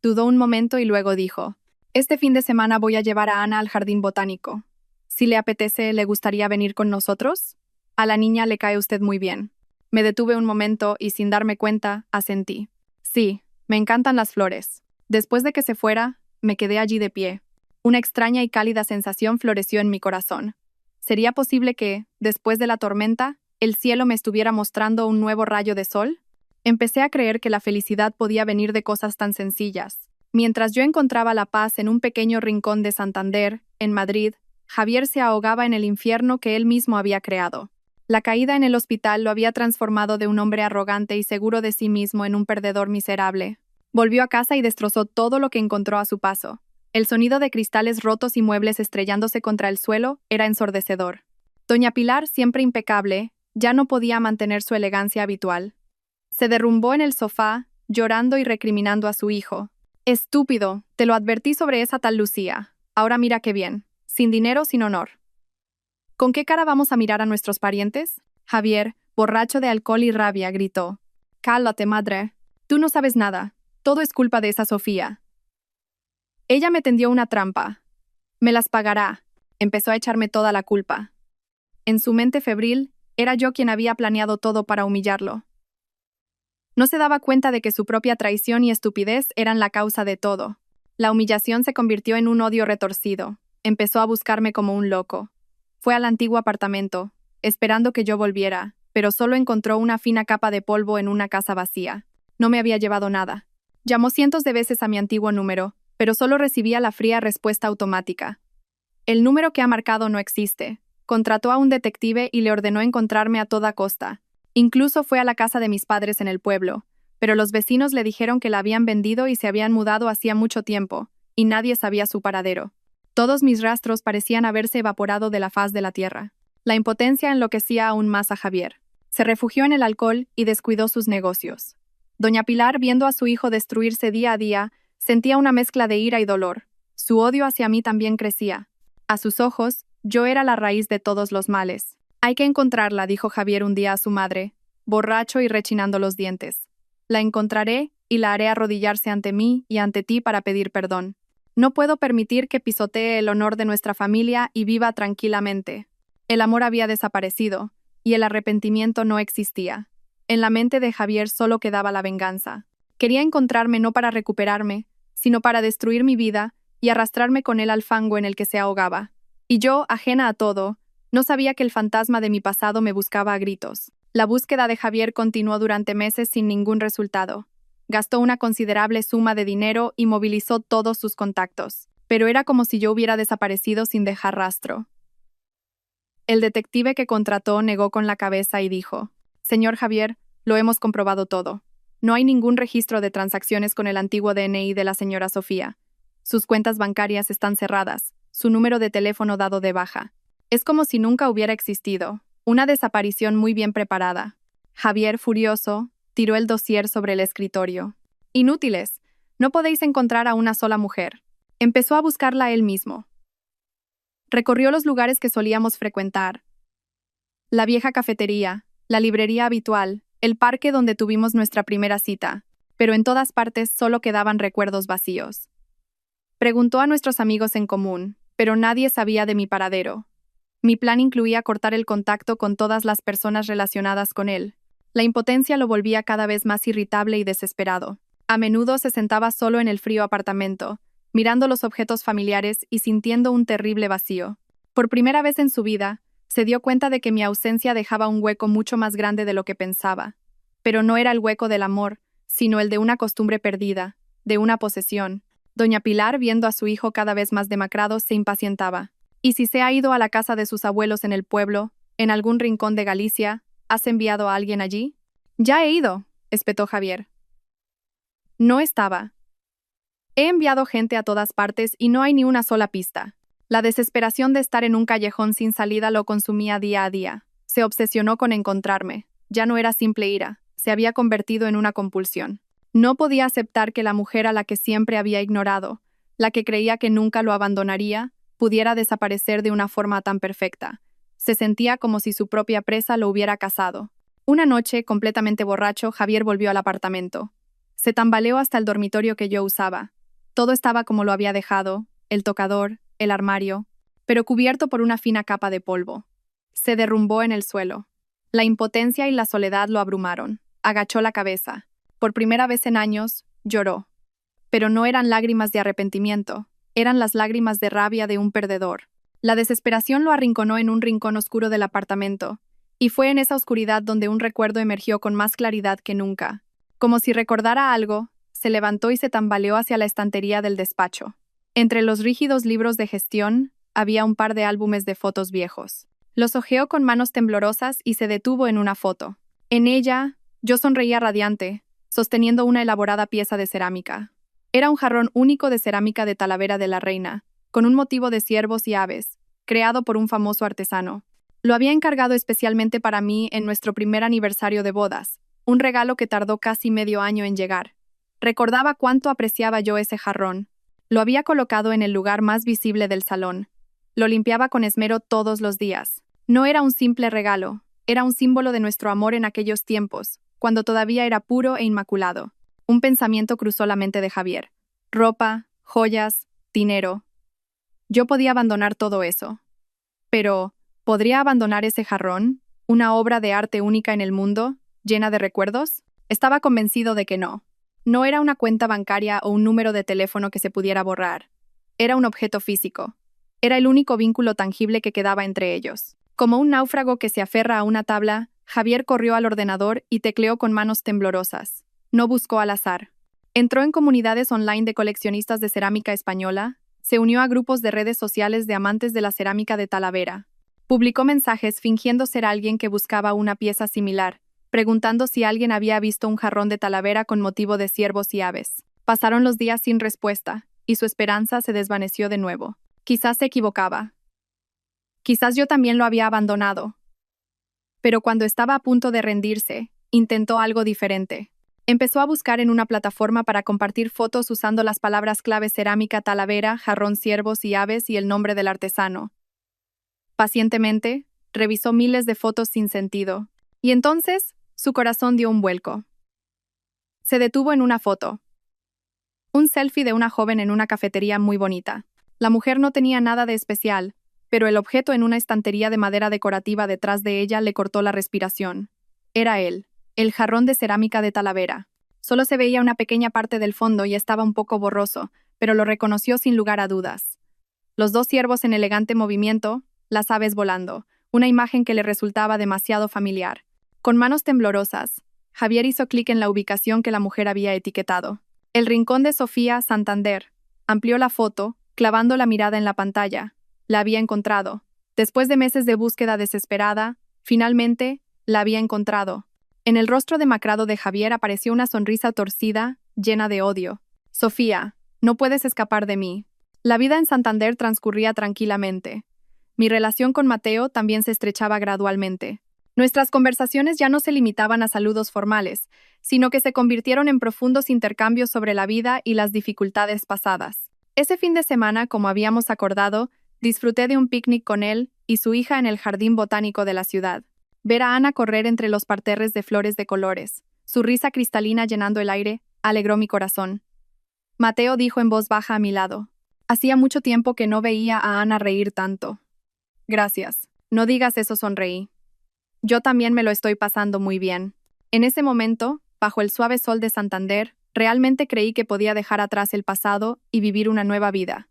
Dudó un momento y luego dijo: «Este fin de semana voy a llevar a Ana al jardín botánico. Si le apetece, ¿le gustaría venir con nosotros? A la niña le cae usted muy bien». Me detuve un momento y, sin darme cuenta, asentí. Sí, me encantan las flores. Después de que se fuera, me quedé allí de pie. Una extraña y cálida sensación floreció en mi corazón. ¿Sería posible que, después de la tormenta, el cielo me estuviera mostrando un nuevo rayo de sol? Empecé a creer que la felicidad podía venir de cosas tan sencillas. Mientras yo encontraba la paz en un pequeño rincón de Santander, en Madrid, Javier se ahogaba en el infierno que él mismo había creado. La caída en el hospital lo había transformado de un hombre arrogante y seguro de sí mismo en un perdedor miserable. Volvió a casa y destrozó todo lo que encontró a su paso. El sonido de cristales rotos y muebles estrellándose contra el suelo era ensordecedor. Doña Pilar, siempre impecable, ya no podía mantener su elegancia habitual. Se derrumbó en el sofá, llorando y recriminando a su hijo. «Estúpido, te lo advertí sobre esa tal Lucía. Ahora mira qué bien. Sin dinero, sin honor». «¿Con qué cara vamos a mirar a nuestros parientes?». Javier, borracho de alcohol y rabia, gritó: «Cálate, madre. Tú no sabes nada. Todo es culpa de esa Sofía. Ella me tendió una trampa. Me las pagará». Empezó a echarme toda la culpa. En su mente febril, era yo quien había planeado todo para humillarlo. No se daba cuenta de que su propia traición y estupidez eran la causa de todo. La humillación se convirtió en un odio retorcido. Empezó a buscarme como un loco. Fue al antiguo apartamento, esperando que yo volviera, pero solo encontró una fina capa de polvo en una casa vacía. No me había llevado nada. Llamó cientos de veces a mi antiguo número, pero solo recibía la fría respuesta automática: «El número que ha marcado no existe». Contrató a un detective y le ordenó encontrarme a toda costa. Incluso fue a la casa de mis padres en el pueblo, pero los vecinos le dijeron que la habían vendido y se habían mudado hacía mucho tiempo, y nadie sabía su paradero. Todos mis rastros parecían haberse evaporado de la faz de la tierra. La impotencia enloquecía aún más a Javier. Se refugió en el alcohol y descuidó sus negocios. Doña Pilar, viendo a su hijo destruirse día a día, sentía una mezcla de ira y dolor. Su odio hacia mí también crecía. A sus ojos, yo era la raíz de todos los males. «Hay que encontrarla», dijo Javier un día a su madre, borracho y rechinando los dientes. «La encontraré y la haré arrodillarse ante mí y ante ti para pedir perdón. No puedo permitir que pisotee el honor de nuestra familia y viva tranquilamente». El amor había desaparecido, y el arrepentimiento no existía. En la mente de Javier solo quedaba la venganza. Quería encontrarme no para recuperarme, sino para destruir mi vida y arrastrarme con él al fango en el que se ahogaba. Y yo, ajena a todo, no sabía que el fantasma de mi pasado me buscaba a gritos. La búsqueda de Javier continuó durante meses sin ningún resultado. Gastó una considerable suma de dinero y movilizó todos sus contactos, pero era como si yo hubiera desaparecido sin dejar rastro. El detective que contrató negó con la cabeza y dijo: «Señor Javier, lo hemos comprobado todo. No hay ningún registro de transacciones con el antiguo DNI de la señora Sofía. Sus cuentas bancarias están cerradas, su número de teléfono dado de baja. Es como si nunca hubiera existido. Una desaparición muy bien preparada». Javier, furioso, tiró el dossier sobre el escritorio. «Inútiles. No podéis encontrar a una sola mujer». Empezó a buscarla él mismo. Recorrió los lugares que solíamos frecuentar: la vieja cafetería, la librería habitual, el parque donde tuvimos nuestra primera cita, pero en todas partes solo quedaban recuerdos vacíos. Preguntó a nuestros amigos en común, pero nadie sabía de mi paradero. Mi plan incluía cortar el contacto con todas las personas relacionadas con él. La impotencia lo volvía cada vez más irritable y desesperado. A menudo se sentaba solo en el frío apartamento, mirando los objetos familiares y sintiendo un terrible vacío. Por primera vez en su vida, se dio cuenta de que mi ausencia dejaba un hueco mucho más grande de lo que pensaba. Pero no era el hueco del amor, sino el de una costumbre perdida, de una posesión. Doña Pilar, viendo a su hijo cada vez más demacrado, se impacientaba. «¿Y si se ha ido a la casa de sus abuelos en el pueblo? ¿En algún rincón de Galicia? ¿Has enviado a alguien allí? Ya he ido, espetó Javier. No estaba. He enviado gente a todas partes y no hay ni una sola pista. La desesperación de estar en un callejón sin salida lo consumía día a día. Se obsesionó con encontrarme. Ya no era simple ira, se había convertido en una compulsión. No podía aceptar que la mujer a la que siempre había ignorado, la que creía que nunca lo abandonaría, pudiera desaparecer de una forma tan perfecta. Se sentía como si su propia presa lo hubiera cazado. Una noche, completamente borracho, Javier volvió al apartamento. Se tambaleó hasta el dormitorio que yo usaba. Todo estaba como lo había dejado, el tocador, el armario, pero cubierto por una fina capa de polvo. Se derrumbó en el suelo. La impotencia y la soledad lo abrumaron. Agachó la cabeza. Por primera vez en años, lloró. Pero no eran lágrimas de arrepentimiento, eran las lágrimas de rabia de un perdedor. La desesperación lo arrinconó en un rincón oscuro del apartamento, y fue en esa oscuridad donde un recuerdo emergió con más claridad que nunca. Como si recordara algo, se levantó y se tambaleó hacia la estantería del despacho. Entre los rígidos libros de gestión, había un par de álbumes de fotos viejos. Los hojeó con manos temblorosas y se detuvo en una foto. En ella, yo sonreía radiante, sosteniendo una elaborada pieza de cerámica. Era un jarrón único de cerámica de Talavera de la Reina, con un motivo de ciervos y aves, creado por un famoso artesano. Lo había encargado especialmente para mí en nuestro primer aniversario de bodas, un regalo que tardó casi medio año en llegar. Recordaba cuánto apreciaba yo ese jarrón. Lo había colocado en el lugar más visible del salón. Lo limpiaba con esmero todos los días. No era un simple regalo, era un símbolo de nuestro amor en aquellos tiempos, cuando todavía era puro e inmaculado. Un pensamiento cruzó la mente de Javier. Ropa, joyas, dinero. Yo podía abandonar todo eso. Pero, ¿podría abandonar ese jarrón? ¿Una obra de arte única en el mundo, llena de recuerdos? Estaba convencido de que no. No era una cuenta bancaria o un número de teléfono que se pudiera borrar. Era un objeto físico. Era el único vínculo tangible que quedaba entre ellos. Como un náufrago que se aferra a una tabla, Javier corrió al ordenador y tecleó con manos temblorosas. No buscó al azar. Entró en comunidades online de coleccionistas de cerámica española, se unió a grupos de redes sociales de amantes de la cerámica de Talavera. Publicó mensajes fingiendo ser alguien que buscaba una pieza similar, preguntando si alguien había visto un jarrón de Talavera con motivo de ciervos y aves. Pasaron los días sin respuesta, y su esperanza se desvaneció de nuevo. Quizás se equivocaba. Quizás yo también lo había abandonado. Pero cuando estaba a punto de rendirse, intentó algo diferente. Empezó a buscar en una plataforma para compartir fotos usando las palabras clave cerámica Talavera, jarrón ciervos y aves y el nombre del artesano. Pacientemente, revisó miles de fotos sin sentido. Y entonces, su corazón dio un vuelco. Se detuvo en una foto. Un selfie de una joven en una cafetería muy bonita. La mujer no tenía nada de especial, pero el objeto en una estantería de madera decorativa detrás de ella le cortó la respiración. Era él. El jarrón de cerámica de Talavera. Solo se veía una pequeña parte del fondo y estaba un poco borroso, pero lo reconoció sin lugar a dudas. Los dos ciervos en elegante movimiento, las aves volando, una imagen que le resultaba demasiado familiar. Con manos temblorosas, Javier hizo clic en la ubicación que la mujer había etiquetado. El rincón de Sofía, Santander. Amplió la foto, clavando la mirada en la pantalla. La había encontrado. Después de meses de búsqueda desesperada, finalmente, la había encontrado. En el rostro demacrado de Javier apareció una sonrisa torcida, llena de odio. Sofía, no puedes escapar de mí. La vida en Santander transcurría tranquilamente. Mi relación con Mateo también se estrechaba gradualmente. Nuestras conversaciones ya no se limitaban a saludos formales, sino que se convirtieron en profundos intercambios sobre la vida y las dificultades pasadas. Ese fin de semana, como habíamos acordado, disfruté de un picnic con él y su hija en el jardín botánico de la ciudad. Ver a Ana correr entre los parterres de flores de colores, su risa cristalina llenando el aire, alegró mi corazón. Mateo dijo en voz baja a mi lado. Hacía mucho tiempo que no veía a Ana reír tanto. Gracias. No digas eso, sonreí. Yo también me lo estoy pasando muy bien. En ese momento, bajo el suave sol de Santander, realmente creí que podía dejar atrás el pasado y vivir una nueva vida.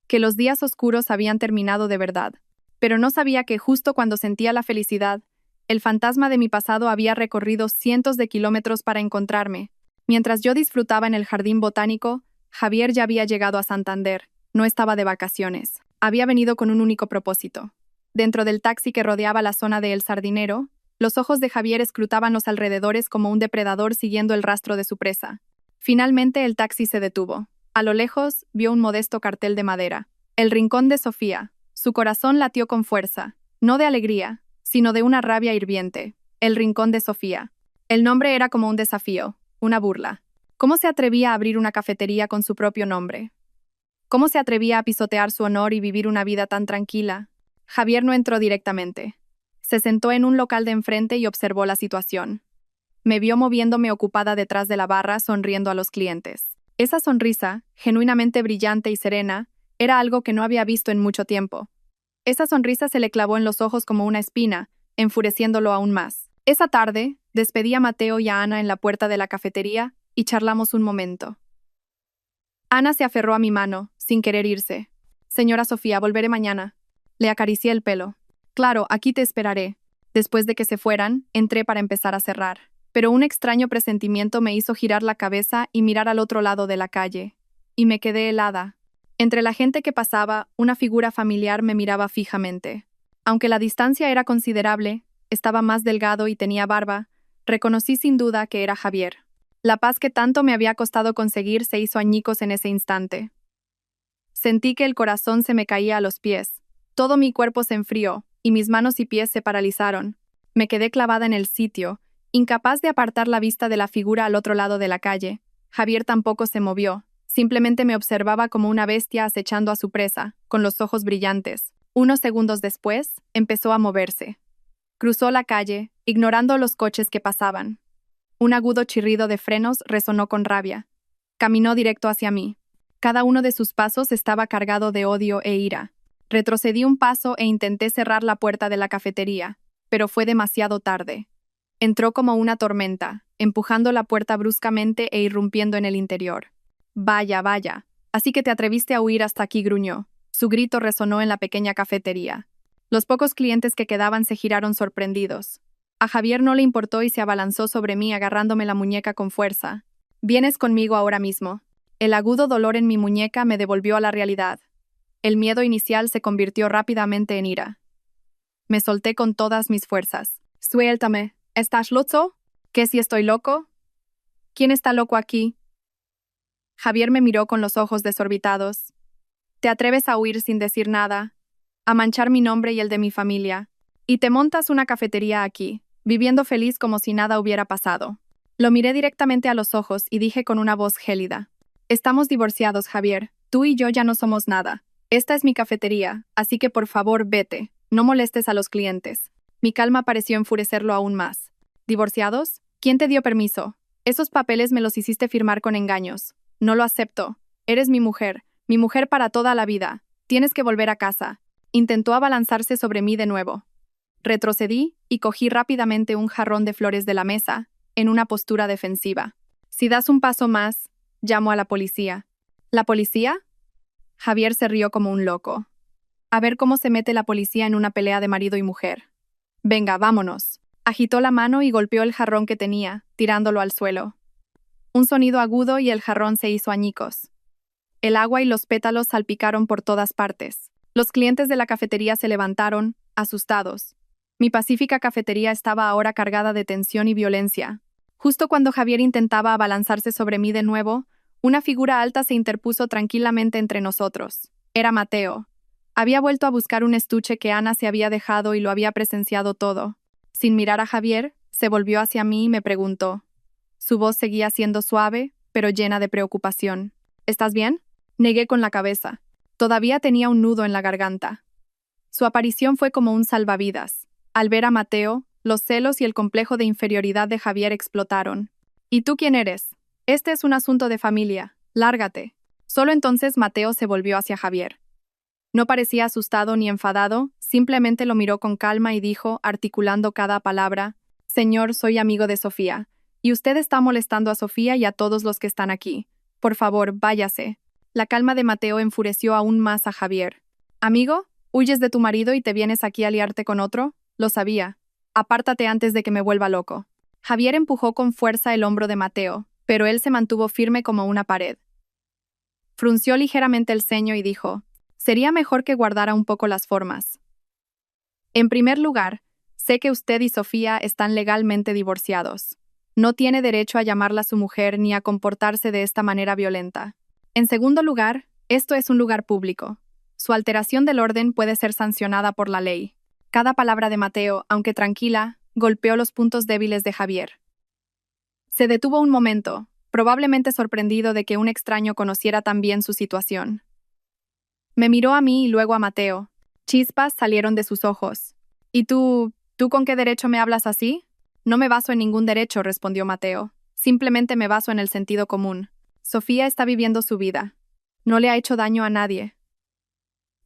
Que los días oscuros habían terminado de verdad. Pero no sabía que justo cuando sentía la felicidad, el fantasma de mi pasado había recorrido cientos de kilómetros para encontrarme. Mientras yo disfrutaba en el jardín botánico, Javier ya había llegado a Santander. No estaba de vacaciones. Había venido con un único propósito. Dentro del taxi que rodeaba la zona de El Sardinero, los ojos de Javier escrutaban los alrededores como un depredador siguiendo el rastro de su presa. Finalmente el taxi se detuvo. A lo lejos, vio un modesto cartel de madera. El Rincón de Sofía. Su corazón latió con fuerza, no de alegría, sino de una rabia hirviente. El Rincón de Sofía. El nombre era como un desafío, una burla. ¿Cómo se atrevía a abrir una cafetería con su propio nombre? ¿Cómo se atrevía a pisotear su honor y vivir una vida tan tranquila? Javier no entró directamente. Se sentó en un local de enfrente y observó la situación. Me vio moviéndome ocupada detrás de la barra, sonriendo a los clientes. Esa sonrisa, genuinamente brillante y serena, era algo que no había visto en mucho tiempo. Esa sonrisa se le clavó en los ojos como una espina, enfureciéndolo aún más. Esa tarde, despedí a Mateo y a Ana en la puerta de la cafetería y charlamos un momento. Ana se aferró a mi mano, sin querer irse. Señora Sofía, volveré mañana. Le acaricié el pelo. Claro, aquí te esperaré. Después de que se fueran, entré para empezar a cerrar. Pero un extraño presentimiento me hizo girar la cabeza y mirar al otro lado de la calle. Y me quedé helada. Entre la gente que pasaba, una figura familiar me miraba fijamente. Aunque la distancia era considerable, estaba más delgado y tenía barba, reconocí sin duda que era Javier. La paz que tanto me había costado conseguir se hizo añicos en ese instante. Sentí que el corazón se me caía a los pies. Todo mi cuerpo se enfrió, y mis manos y pies se paralizaron. Me quedé clavada en el sitio, incapaz de apartar la vista de la figura al otro lado de la calle. Javier tampoco se movió, simplemente me observaba como una bestia acechando a su presa, con los ojos brillantes. Unos segundos después, empezó a moverse. Cruzó la calle, ignorando los coches que pasaban. Un agudo chirrido de frenos resonó con rabia. Caminó directo hacia mí. Cada uno de sus pasos estaba cargado de odio e ira. Retrocedí un paso e intenté cerrar la puerta de la cafetería, pero fue demasiado tarde. Entró como una tormenta, empujando la puerta bruscamente e irrumpiendo en el interior. Vaya, vaya. Así que te atreviste a huir hasta aquí, gruñó. Su grito resonó en la pequeña cafetería. Los pocos clientes que quedaban se giraron sorprendidos. A Javier no le importó y se abalanzó sobre mí agarrándome la muñeca con fuerza. Vienes conmigo ahora mismo. El agudo dolor en mi muñeca me devolvió a la realidad. El miedo inicial se convirtió rápidamente en ira. Me solté con todas mis fuerzas. Suéltame. ¿Estás loco? ¿Qué si estoy loco? ¿Quién está loco aquí? Javier me miró con los ojos desorbitados. Te atreves a huir sin decir nada, a manchar mi nombre y el de mi familia, y te montas una cafetería aquí, viviendo feliz como si nada hubiera pasado. Lo miré directamente a los ojos y dije con una voz gélida. Estamos divorciados, Javier. Tú y yo ya no somos nada. Esta es mi cafetería, así que por favor vete. No molestes a los clientes. Mi calma pareció enfurecerlo aún más. ¿Divorciados? ¿Quién te dio permiso? Esos papeles me los hiciste firmar con engaños. No lo acepto. Eres mi mujer para toda la vida. Tienes que volver a casa. Intentó abalanzarse sobre mí de nuevo. Retrocedí y cogí rápidamente un jarrón de flores de la mesa, en una postura defensiva. Si das un paso más, llamo a la policía. ¿La policía? Javier se rió como un loco. A ver cómo se mete la policía en una pelea de marido y mujer. Venga, vámonos. Agitó la mano y golpeó el jarrón que tenía, tirándolo al suelo. Un sonido agudo y el jarrón se hizo añicos. El agua y los pétalos salpicaron por todas partes. Los clientes de la cafetería se levantaron, asustados. Mi pacífica cafetería estaba ahora cargada de tensión y violencia. Justo cuando Javier intentaba abalanzarse sobre mí de nuevo, una figura alta se interpuso tranquilamente entre nosotros. Era Mateo. Había vuelto a buscar un estuche que Ana se había dejado y lo había presenciado todo. Sin mirar a Javier, se volvió hacia mí y me preguntó. Su voz seguía siendo suave, pero llena de preocupación. ¿Estás bien? Negué con la cabeza. Todavía tenía un nudo en la garganta. Su aparición fue como un salvavidas. Al ver a Mateo, los celos y el complejo de inferioridad de Javier explotaron. ¿Y tú quién eres? Este es un asunto de familia. Lárgate. Solo entonces Mateo se volvió hacia Javier. No parecía asustado ni enfadado, simplemente lo miró con calma y dijo, articulando cada palabra, «Señor, soy amigo de Sofía, y usted está molestando a Sofía y a todos los que están aquí. Por favor, váyase». La calma de Mateo enfureció aún más a Javier. «¿Amigo? ¿Huyes de tu marido y te vienes aquí a liarte con otro? Lo sabía. Apártate antes de que me vuelva loco». Javier empujó con fuerza el hombro de Mateo, pero él se mantuvo firme como una pared. Frunció ligeramente el ceño y dijo, «Sería mejor que guardara un poco las formas». En primer lugar, sé que usted y Sofía están legalmente divorciados. No tiene derecho a llamarla su mujer ni a comportarse de esta manera violenta. En segundo lugar, esto es un lugar público. Su alteración del orden puede ser sancionada por la ley. Cada palabra de Mateo, aunque tranquila, golpeó los puntos débiles de Javier. Se detuvo un momento, probablemente sorprendido de que un extraño conociera tan bien su situación. Me miró a mí y luego a Mateo. Chispas salieron de sus ojos. ¿Y tú con qué derecho me hablas así? No me baso en ningún derecho, respondió Mateo. Simplemente me baso en el sentido común. Sofía está viviendo su vida. No le ha hecho daño a nadie.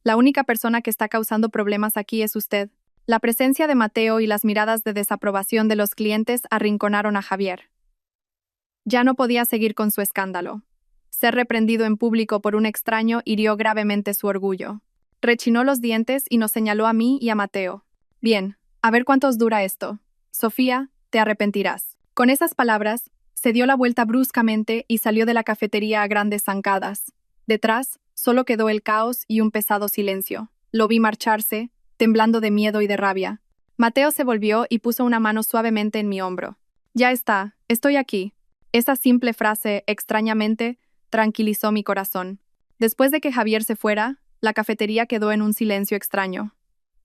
La única persona que está causando problemas aquí es usted. La presencia de Mateo y las miradas de desaprobación de los clientes arrinconaron a Javier. Ya no podía seguir con su escándalo. Ser reprendido en público por un extraño hirió gravemente su orgullo. Rechinó los dientes y nos señaló a mí y a Mateo. Bien, a ver cuántos dura esto. Sofía, te arrepentirás. Con esas palabras, se dio la vuelta bruscamente y salió de la cafetería a grandes zancadas. Detrás, solo quedó el caos y un pesado silencio. Lo vi marcharse, temblando de miedo y de rabia. Mateo se volvió y puso una mano suavemente en mi hombro. Ya está, estoy aquí. Esa simple frase, extrañamente, tranquilizó mi corazón. Después de que Javier se fuera, la cafetería quedó en un silencio extraño.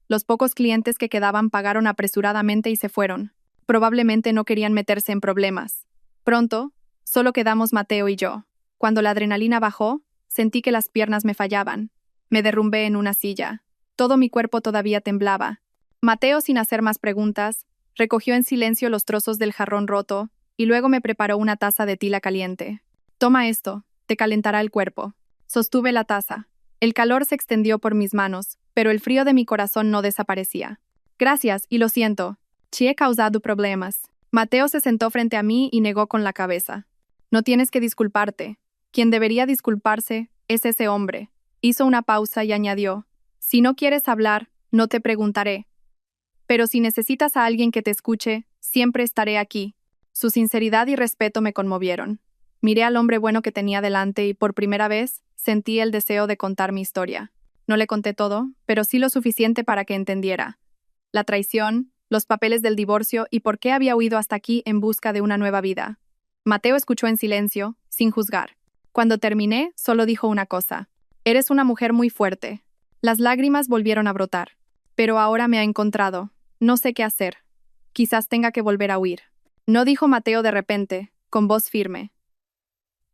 Los pocos clientes que quedaban pagaron apresuradamente y se fueron. Probablemente no querían meterse en problemas. Pronto, solo quedamos Mateo y yo. Cuando la adrenalina bajó, sentí que las piernas me fallaban. Me derrumbé en una silla. Todo mi cuerpo todavía temblaba. Mateo, sin hacer más preguntas, recogió en silencio los trozos del jarrón roto y luego me preparó una taza de tila caliente. Toma esto, te calentará el cuerpo. Sostuve la taza. El calor se extendió por mis manos, pero el frío de mi corazón no desaparecía. Gracias, y lo siento. Si he causado problemas. Mateo se sentó frente a mí y negó con la cabeza. No tienes que disculparte. Quien debería disculparse es ese hombre. Hizo una pausa y añadió, si no quieres hablar, no te preguntaré. Pero si necesitas a alguien que te escuche, siempre estaré aquí. Su sinceridad y respeto me conmovieron. Miré al hombre bueno que tenía delante y por primera vez sentí el deseo de contar mi historia. No le conté todo, pero sí lo suficiente para que entendiera. La traición, los papeles del divorcio y por qué había huido hasta aquí en busca de una nueva vida. Mateo escuchó en silencio, sin juzgar. Cuando terminé, solo dijo una cosa. Eres una mujer muy fuerte. Las lágrimas volvieron a brotar. Pero ahora me ha encontrado. No sé qué hacer. Quizás tenga que volver a huir. No, dijo Mateo de repente, con voz firme.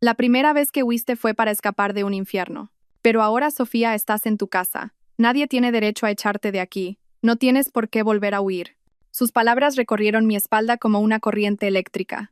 La primera vez que huiste fue para escapar de un infierno. Pero ahora, Sofía, estás en tu casa. Nadie tiene derecho a echarte de aquí. No tienes por qué volver a huir. Sus palabras recorrieron mi espalda como una corriente eléctrica.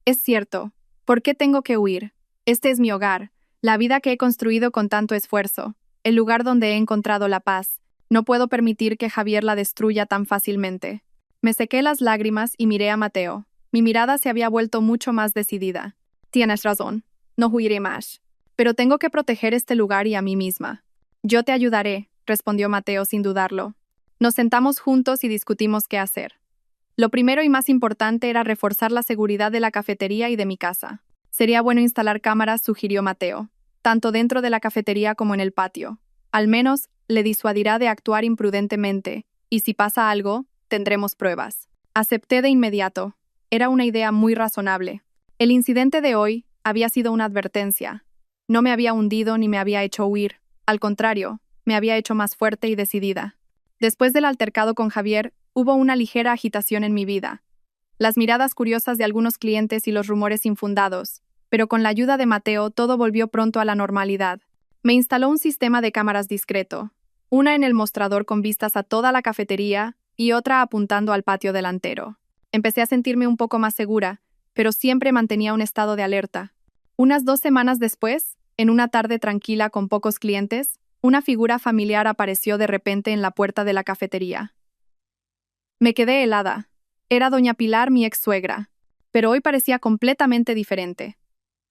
Es cierto. ¿Por qué tengo que huir? Este es mi hogar, la vida que he construido con tanto esfuerzo, el lugar donde he encontrado la paz. No puedo permitir que Javier la destruya tan fácilmente. Me sequé las lágrimas y miré a Mateo. Mi mirada se había vuelto mucho más decidida. Tienes razón. No huiré más. Pero tengo que proteger este lugar y a mí misma. Yo te ayudaré, respondió Mateo sin dudarlo. Nos sentamos juntos y discutimos qué hacer. Lo primero y más importante era reforzar la seguridad de la cafetería y de mi casa. Sería bueno instalar cámaras, sugirió Mateo, tanto dentro de la cafetería como en el patio. Al menos, le disuadirá de actuar imprudentemente, y si pasa algo, tendremos pruebas. Acepté de inmediato. Era una idea muy razonable. El incidente de hoy había sido una advertencia. No me había hundido ni me había hecho huir. Al contrario, me había hecho más fuerte y decidida. Después del altercado con Javier, hubo una ligera agitación en mi vida. Las miradas curiosas de algunos clientes y los rumores infundados. Pero con la ayuda de Mateo todo volvió pronto a la normalidad. Me instaló un sistema de cámaras discreto, una en el mostrador con vistas a toda la cafetería y otra apuntando al patio delantero. Empecé a sentirme un poco más segura, pero siempre mantenía un estado de alerta. Unas 2 semanas después, en una tarde tranquila con pocos clientes, una figura familiar apareció de repente en la puerta de la cafetería. Me quedé helada. Era doña Pilar, mi ex-suegra, pero hoy parecía completamente diferente.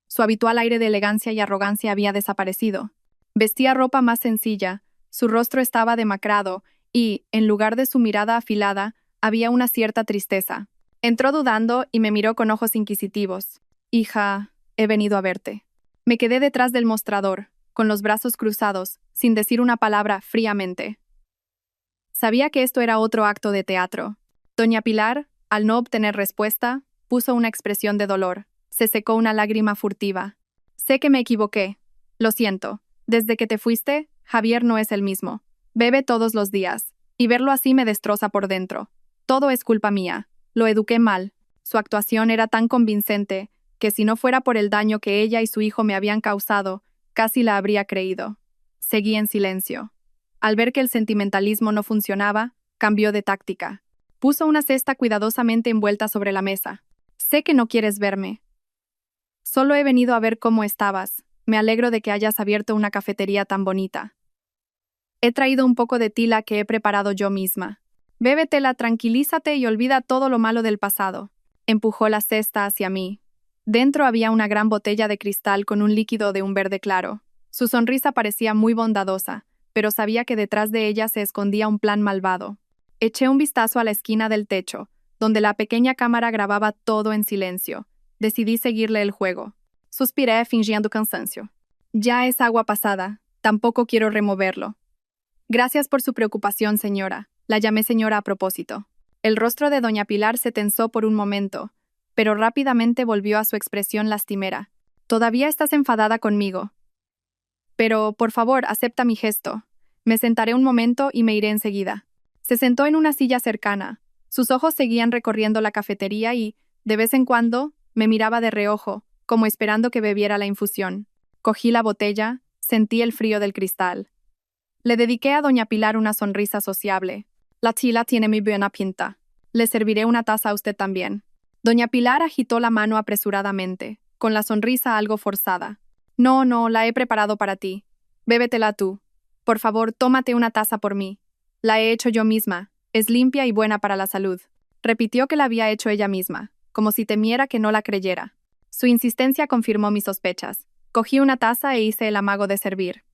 Su habitual aire de elegancia y arrogancia había desaparecido. Vestía ropa más sencilla, su rostro estaba demacrado y, en lugar de su mirada afilada, había una cierta tristeza. Entró dudando y me miró con ojos inquisitivos. Hija, he venido a verte. Me quedé detrás del mostrador, con los brazos cruzados, sin decir una palabra, fríamente. Sabía que esto era otro acto de teatro. Doña Pilar, al no obtener respuesta, puso una expresión de dolor. Se secó una lágrima furtiva. Sé que me equivoqué. Lo siento. Desde que te fuiste, Javier no es el mismo. Bebe todos los días. Y verlo así me destroza por dentro. Todo es culpa mía. Lo eduqué mal. Su actuación era tan convincente que si no fuera por el daño que ella y su hijo me habían causado, casi la habría creído. Seguí en silencio. Al ver que el sentimentalismo no funcionaba, cambió de táctica. Puso una cesta cuidadosamente envuelta sobre la mesa. Sé que no quieres verme. Solo he venido a ver cómo estabas. Me alegro de que hayas abierto una cafetería tan bonita. He traído un poco de tila que he preparado yo misma. Bébetela, tranquilízate y olvida todo lo malo del pasado. Empujó la cesta hacia mí. Dentro había una gran botella de cristal con un líquido de un verde claro. Su sonrisa parecía muy bondadosa, pero sabía que detrás de ella se escondía un plan malvado. Eché un vistazo a la esquina del techo, donde la pequeña cámara grababa todo en silencio. Decidí seguirle el juego. Suspiré fingiendo cansancio. Ya es agua pasada. Tampoco quiero removerlo. Gracias por su preocupación, señora. La llamé señora a propósito. El rostro de doña Pilar se tensó por un momento, pero rápidamente volvió a su expresión lastimera. Todavía estás enfadada conmigo. Pero, por favor, acepta mi gesto. Me sentaré un momento y me iré enseguida. Se sentó en una silla cercana. Sus ojos seguían recorriendo la cafetería y, de vez en cuando, me miraba de reojo, como esperando que bebiera la infusión. Cogí la botella, sentí el frío del cristal. Le dediqué a doña Pilar una sonrisa sociable. La tila tiene muy buena pinta. Le serviré una taza a usted también. Doña Pilar agitó la mano apresuradamente, con la sonrisa algo forzada. No, no, la he preparado para ti. Bébetela tú. Por favor, tómate una taza por mí. La he hecho yo misma. Es limpia y buena para la salud. Repitió que la había hecho ella misma, como si temiera que no la creyera. Su insistencia confirmó mis sospechas. Cogí una taza e hice el amago de servir.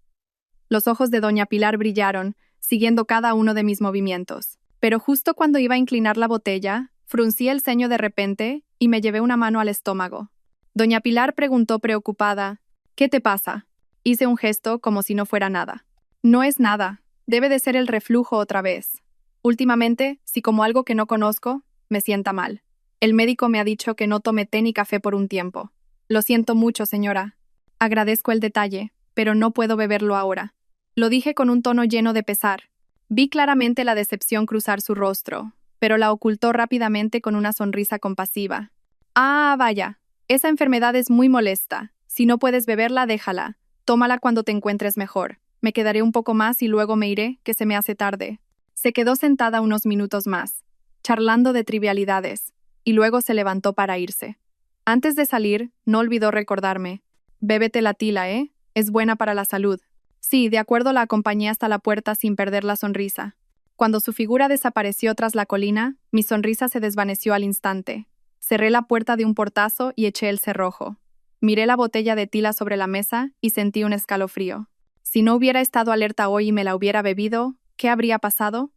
Los ojos de doña Pilar brillaron, siguiendo cada uno de mis movimientos. Pero justo cuando iba a inclinar la botella, fruncí el ceño de repente y me llevé una mano al estómago. Doña Pilar preguntó preocupada, ¿qué te pasa? Hice un gesto como si no fuera nada. No es nada, debe de ser el reflujo otra vez. Últimamente, si como algo que no conozco, me sienta mal. El médico me ha dicho que no tome té ni café por un tiempo. Lo siento mucho, señora. Agradezco el detalle, pero no puedo beberlo ahora. Lo dije con un tono lleno de pesar. Vi claramente la decepción cruzar su rostro, pero la ocultó rápidamente con una sonrisa compasiva. Ah, vaya, esa enfermedad es muy molesta. Si no puedes beberla, déjala. Tómala cuando te encuentres mejor. Me quedaré un poco más y luego me iré, que se me hace tarde. Se quedó sentada unos minutos más, charlando de trivialidades, y luego se levantó para irse. Antes de salir, no olvidó recordarme. Bébete la tila, ¿eh? Es buena para la salud. Sí, de acuerdo, la acompañé hasta la puerta sin perder la sonrisa. Cuando su figura desapareció tras la colina, mi sonrisa se desvaneció al instante. Cerré la puerta de un portazo y eché el cerrojo. Miré la botella de tila sobre la mesa y sentí un escalofrío. Si no hubiera estado alerta hoy y me la hubiera bebido, ¿qué habría pasado?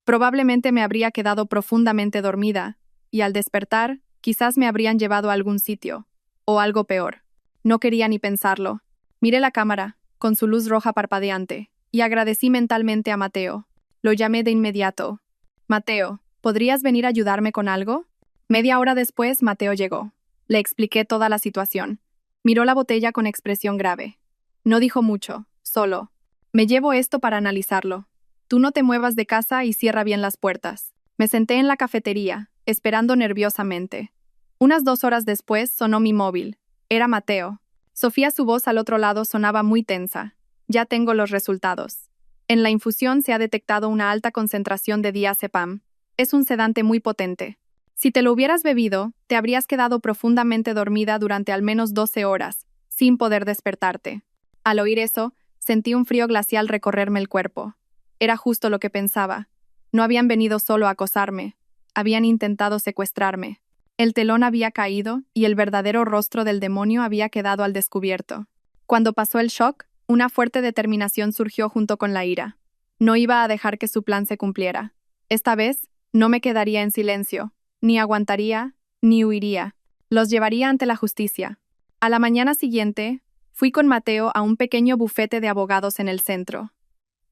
Probablemente me habría quedado profundamente dormida, y al despertar, quizás me habrían llevado a algún sitio, o algo peor. No quería ni pensarlo. Miré la cámara, con su luz roja parpadeante, y agradecí mentalmente a Mateo. Lo llamé de inmediato. Mateo, ¿podrías venir a ayudarme con algo? Media hora después, Mateo llegó. Le expliqué toda la situación. Miró la botella con expresión grave. No dijo mucho, solo. Me llevo esto para analizarlo. Tú no te muevas de casa y cierra bien las puertas. Me senté en la cafetería, esperando nerviosamente. Unas 2 horas después sonó mi móvil. Era Mateo. Sofía, su voz al otro lado sonaba muy tensa. Ya tengo los resultados. En la infusión se ha detectado una alta concentración de diazepam. Es un sedante muy potente. Si te lo hubieras bebido, te habrías quedado profundamente dormida durante al menos 12 horas, sin poder despertarte. Al oír eso, sentí un frío glacial recorrerme el cuerpo. Era justo lo que pensaba. No habían venido solo a acosarme. Habían intentado secuestrarme. El telón había caído y el verdadero rostro del demonio había quedado al descubierto. Cuando pasó el shock, una fuerte determinación surgió junto con la ira. No iba a dejar que su plan se cumpliera. Esta vez, no me quedaría en silencio. Ni aguantaría, ni huiría. Los llevaría ante la justicia. A la mañana siguiente, fui con Mateo a un pequeño bufete de abogados en el centro.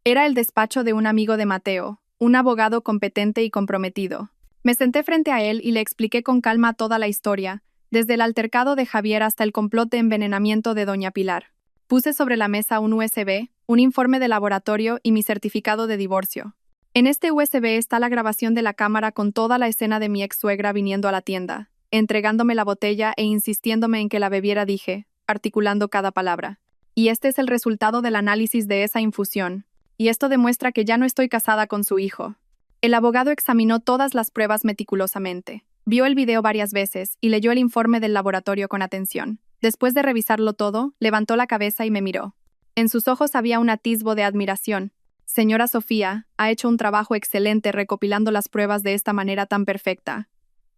Era el despacho de un amigo de Mateo, un abogado competente y comprometido. Me senté frente a él y le expliqué con calma toda la historia, desde el altercado de Javier hasta el complot de envenenamiento de doña Pilar. Puse sobre la mesa un USB, un informe de laboratorio y mi certificado de divorcio. En este USB está la grabación de la cámara con toda la escena de mi ex suegra viniendo a la tienda, entregándome la botella e insistiéndome en que la bebiera, dije, articulando cada palabra. Y este es el resultado del análisis de esa infusión. Y esto demuestra que ya no estoy casada con su hijo. El abogado examinó todas las pruebas meticulosamente. Vio el video varias veces y leyó el informe del laboratorio con atención. Después de revisarlo todo, levantó la cabeza y me miró. En sus ojos había un atisbo de admiración. Señora Sofía, ha hecho un trabajo excelente recopilando las pruebas de esta manera tan perfecta.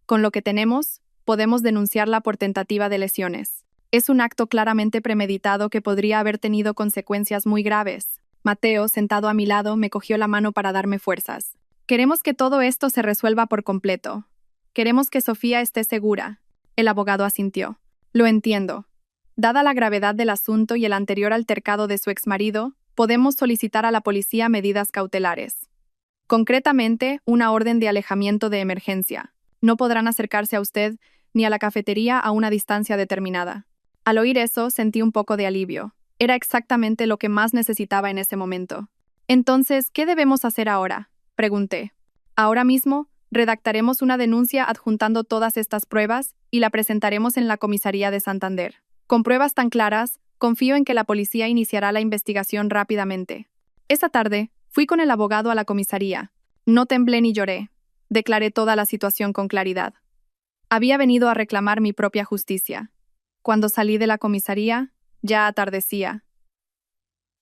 Con lo que tenemos, podemos denunciarla por tentativa de lesiones. Es un acto claramente premeditado que podría haber tenido consecuencias muy graves. Mateo, sentado a mi lado, me cogió la mano para darme fuerzas. Queremos que todo esto se resuelva por completo. Queremos que Sofía esté segura. El abogado asintió. Lo entiendo. Dada la gravedad del asunto y el anterior altercado de su exmarido, podemos solicitar a la policía medidas cautelares. Concretamente, una orden de alejamiento de emergencia. No podrán acercarse a usted ni a la cafetería a una distancia determinada. Al oír eso, sentí un poco de alivio. Era exactamente lo que más necesitaba en ese momento. Entonces, ¿qué debemos hacer ahora?, pregunté. Ahora mismo, redactaremos una denuncia adjuntando todas estas pruebas y la presentaremos en la comisaría de Santander. Con pruebas tan claras, confío en que la policía iniciará la investigación rápidamente. Esa tarde, fui con el abogado a la comisaría. No temblé ni lloré. Declaré toda la situación con claridad. Había venido a reclamar mi propia justicia. Cuando salí de la comisaría, ya atardecía.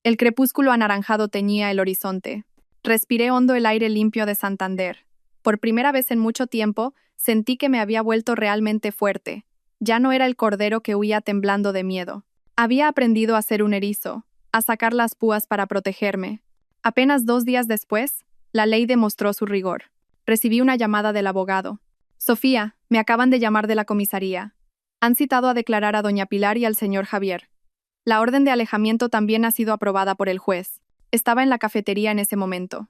El crepúsculo anaranjado teñía el horizonte. Respiré hondo el aire limpio de Santander. Por primera vez en mucho tiempo, sentí que me había vuelto realmente fuerte. Ya no era el cordero que huía temblando de miedo. Había aprendido a ser un erizo, a sacar las púas para protegerme. Apenas 2 días después, la ley demostró su rigor. Recibí una llamada del abogado. Sofía, me acaban de llamar de la comisaría. Han citado a declarar a doña Pilar y al señor Javier. La orden de alejamiento también ha sido aprobada por el juez. Estaba en la cafetería en ese momento.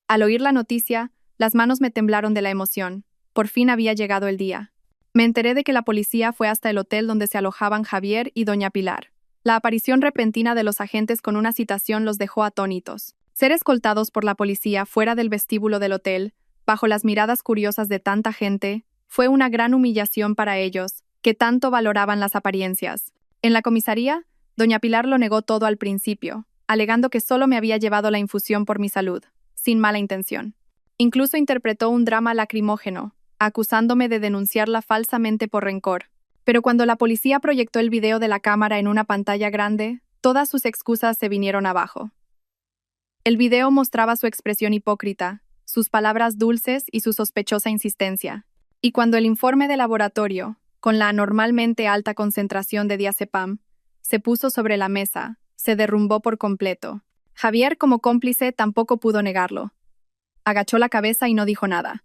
Al oír la noticia, las manos me temblaron de la emoción. Por fin había llegado el día. Me enteré de que la policía fue hasta el hotel donde se alojaban Javier y doña Pilar. La aparición repentina de los agentes con una citación los dejó atónitos. Ser escoltados por la policía fuera del vestíbulo del hotel, bajo las miradas curiosas de tanta gente, fue una gran humillación para ellos, que tanto valoraban las apariencias. En la comisaría, doña Pilar lo negó todo al principio, alegando que solo me había llevado la infusión por mi salud, sin mala intención. Incluso interpretó un drama lacrimógeno, acusándome de denunciarla falsamente por rencor. Pero cuando la policía proyectó el video de la cámara en una pantalla grande, todas sus excusas se vinieron abajo. El video mostraba su expresión hipócrita, sus palabras dulces y su sospechosa insistencia. Y cuando el informe de laboratorio, con la anormalmente alta concentración de diazepam, se puso sobre la mesa, se derrumbó por completo. Javier, como cómplice, tampoco pudo negarlo. Agachó la cabeza y no dijo nada.